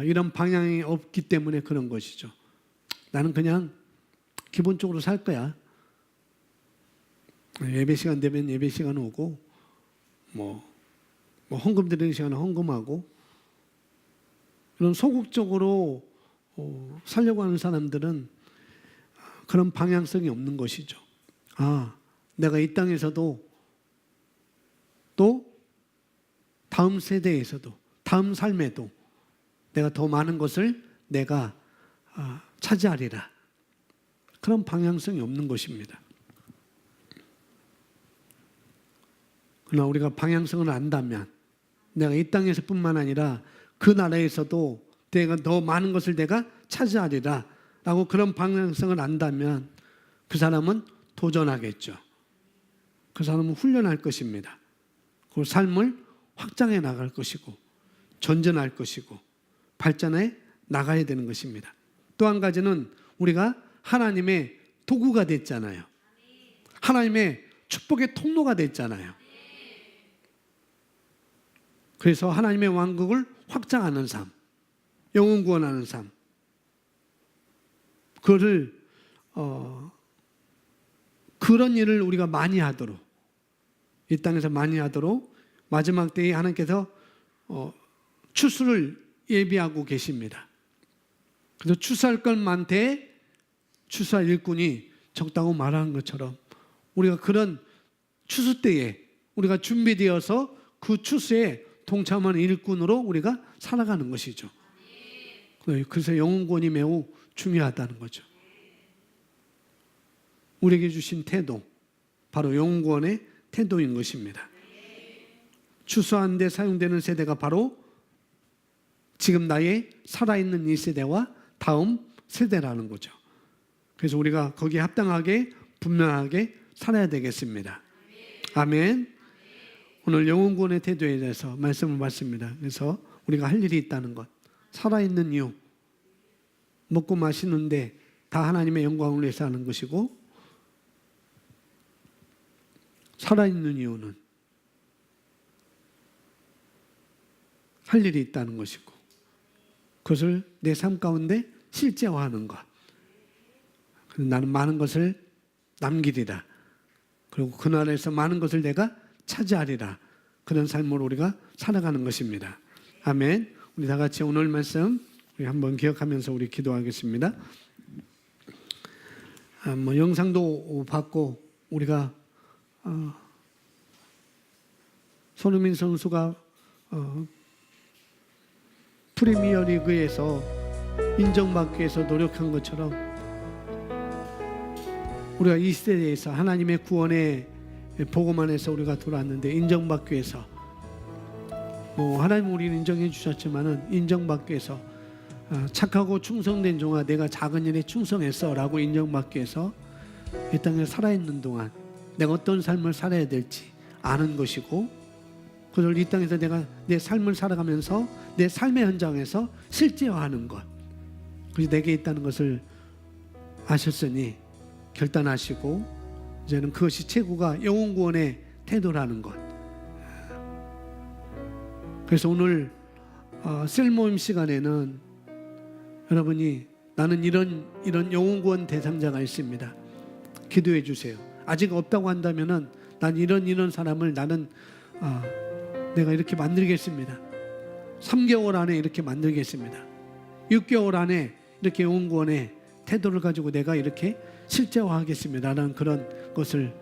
이런 방향이 없기 때문에 그런 것이죠. 나는 그냥 기본적으로 살 거야. 예배 시간 되면 예배 시간 오고, 헌금 드리는 시간에 헌금하고, 이런 소극적으로 살려고 하는 사람들은 그런 방향성이 없는 것이죠. 내가 이 땅에서도 또 다음 세대에서도 다음 삶에도 내가 더 많은 것을 내가 차지하리라. 그런 방향성이 없는 것입니다. 그러나 우리가 방향성을 안다면 내가 이 땅에서뿐만 아니라 그 나라에서도 내가 더 많은 것을 내가 차지하리라 라고 그런 방향성을 안다면 그 사람은 도전하겠죠. 그 사람은 훈련할 것입니다. 그 삶을 확장해 나갈 것이고 전전할 것이고 발전해 나가야 되는 것입니다. 또 한 가지는 우리가 하나님의 도구가 됐잖아요. 하나님의 축복의 통로가 됐잖아요. 그래서 하나님의 왕국을 확장하는 삶, 영혼 구원하는 삶, 그거를 그런 일을 우리가 많이 하도록, 이 땅에서 많이 하도록 마지막 때에 하나님께서 추수를 예비하고 계십니다. 그래서 추수할 것 많되 추수할 일꾼이 적다고 말하는 것처럼 우리가 그런 추수 때에 우리가 준비되어서 그 추수에 동참하는 일꾼으로 우리가 살아가는 것이죠. 그래서 영혼구원이 매우 중요하다는 거죠. 우리에게 주신 태도, 바로 영혼구원의 태도인 것입니다. 추수하는 데 사용되는 세대가 바로 지금 나의 살아있는 이 세대와 다음 세대라는 거죠. 그래서 우리가 거기에 합당하게 분명하게 살아야 되겠습니다. 아멘. 오늘 영혼구원의 태도에 대해서 말씀을 받습니다. 그래서 우리가 할 일이 있다는 것, 살아있는 이유, 먹고 마시는데 다 하나님의 영광을 위해서 하는 것이고, 살아있는 이유는 할 일이 있다는 것이고, 그것을 내 삶 가운데 실제화하는 것. 나는 많은 것을 남기리라. 그리고 그 나라에서 많은 것을 내가 차지하리라. 그런 삶으로 우리가 살아가는 것입니다. 아멘. 우리 다 같이 오늘 말씀 우리 한번 기억하면서 우리 기도하겠습니다. 영상도 받고 우리가 손흥민 선수가 프리미어리그에서 인정받기 위해서 노력한 것처럼 우리가 이 시대에서 하나님의 구원의 복음 안에서 우리가 돌아왔는데 인정받기 위해서 하나님 우리를 인정해 주셨지만은 인정받기 위해서 착하고 충성된 종아 내가 작은 일에 충성했어 라고 인정받기 위해서 이 땅에 살아있는 동안 내가 어떤 삶을 살아야 될지 아는 것이고, 그걸 이 땅에서 내가 내 삶을 살아가면서 내 삶의 현장에서 실제화하는 것, 그래서 내게 있다는 것을 아셨으니 결단하시고 이제는 그것이 최고가 영혼구원의 태도라는 것. 그래서 오늘 셀모임 시간에는 여러분이 나는 이런 영혼구원 대상자가 있습니다. 기도해 주세요. 아직 없다고 한다면은 난 이런 사람을 나는 내가 이렇게 만들겠습니다. 3개월 안에 이렇게 만들겠습니다. 6개월 안에 이렇게 영혼구원의 태도를 가지고 내가 이렇게 실제화하겠습니다. 라는 그런 것을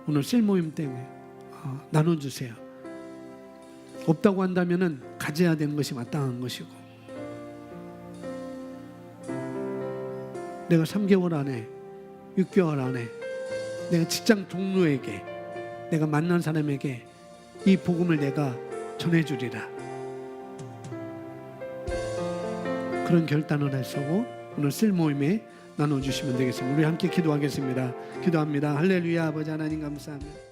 오늘 셀모임 때문에 나눠주세요. 없다고 한다면은 가져야 되는 것이 마땅한 것이고, 내가 3개월 안에 6개월 안에 내가 직장 동료에게 내가 만난 사람에게 이 복음을 내가 전해주리라. 그런 결단을 해서 오늘 셀 모임에 나눠주시면 되겠습니다. 우리 함께 기도하겠습니다. 기도합니다. 할렐루야. 아버지 하나님 감사합니다.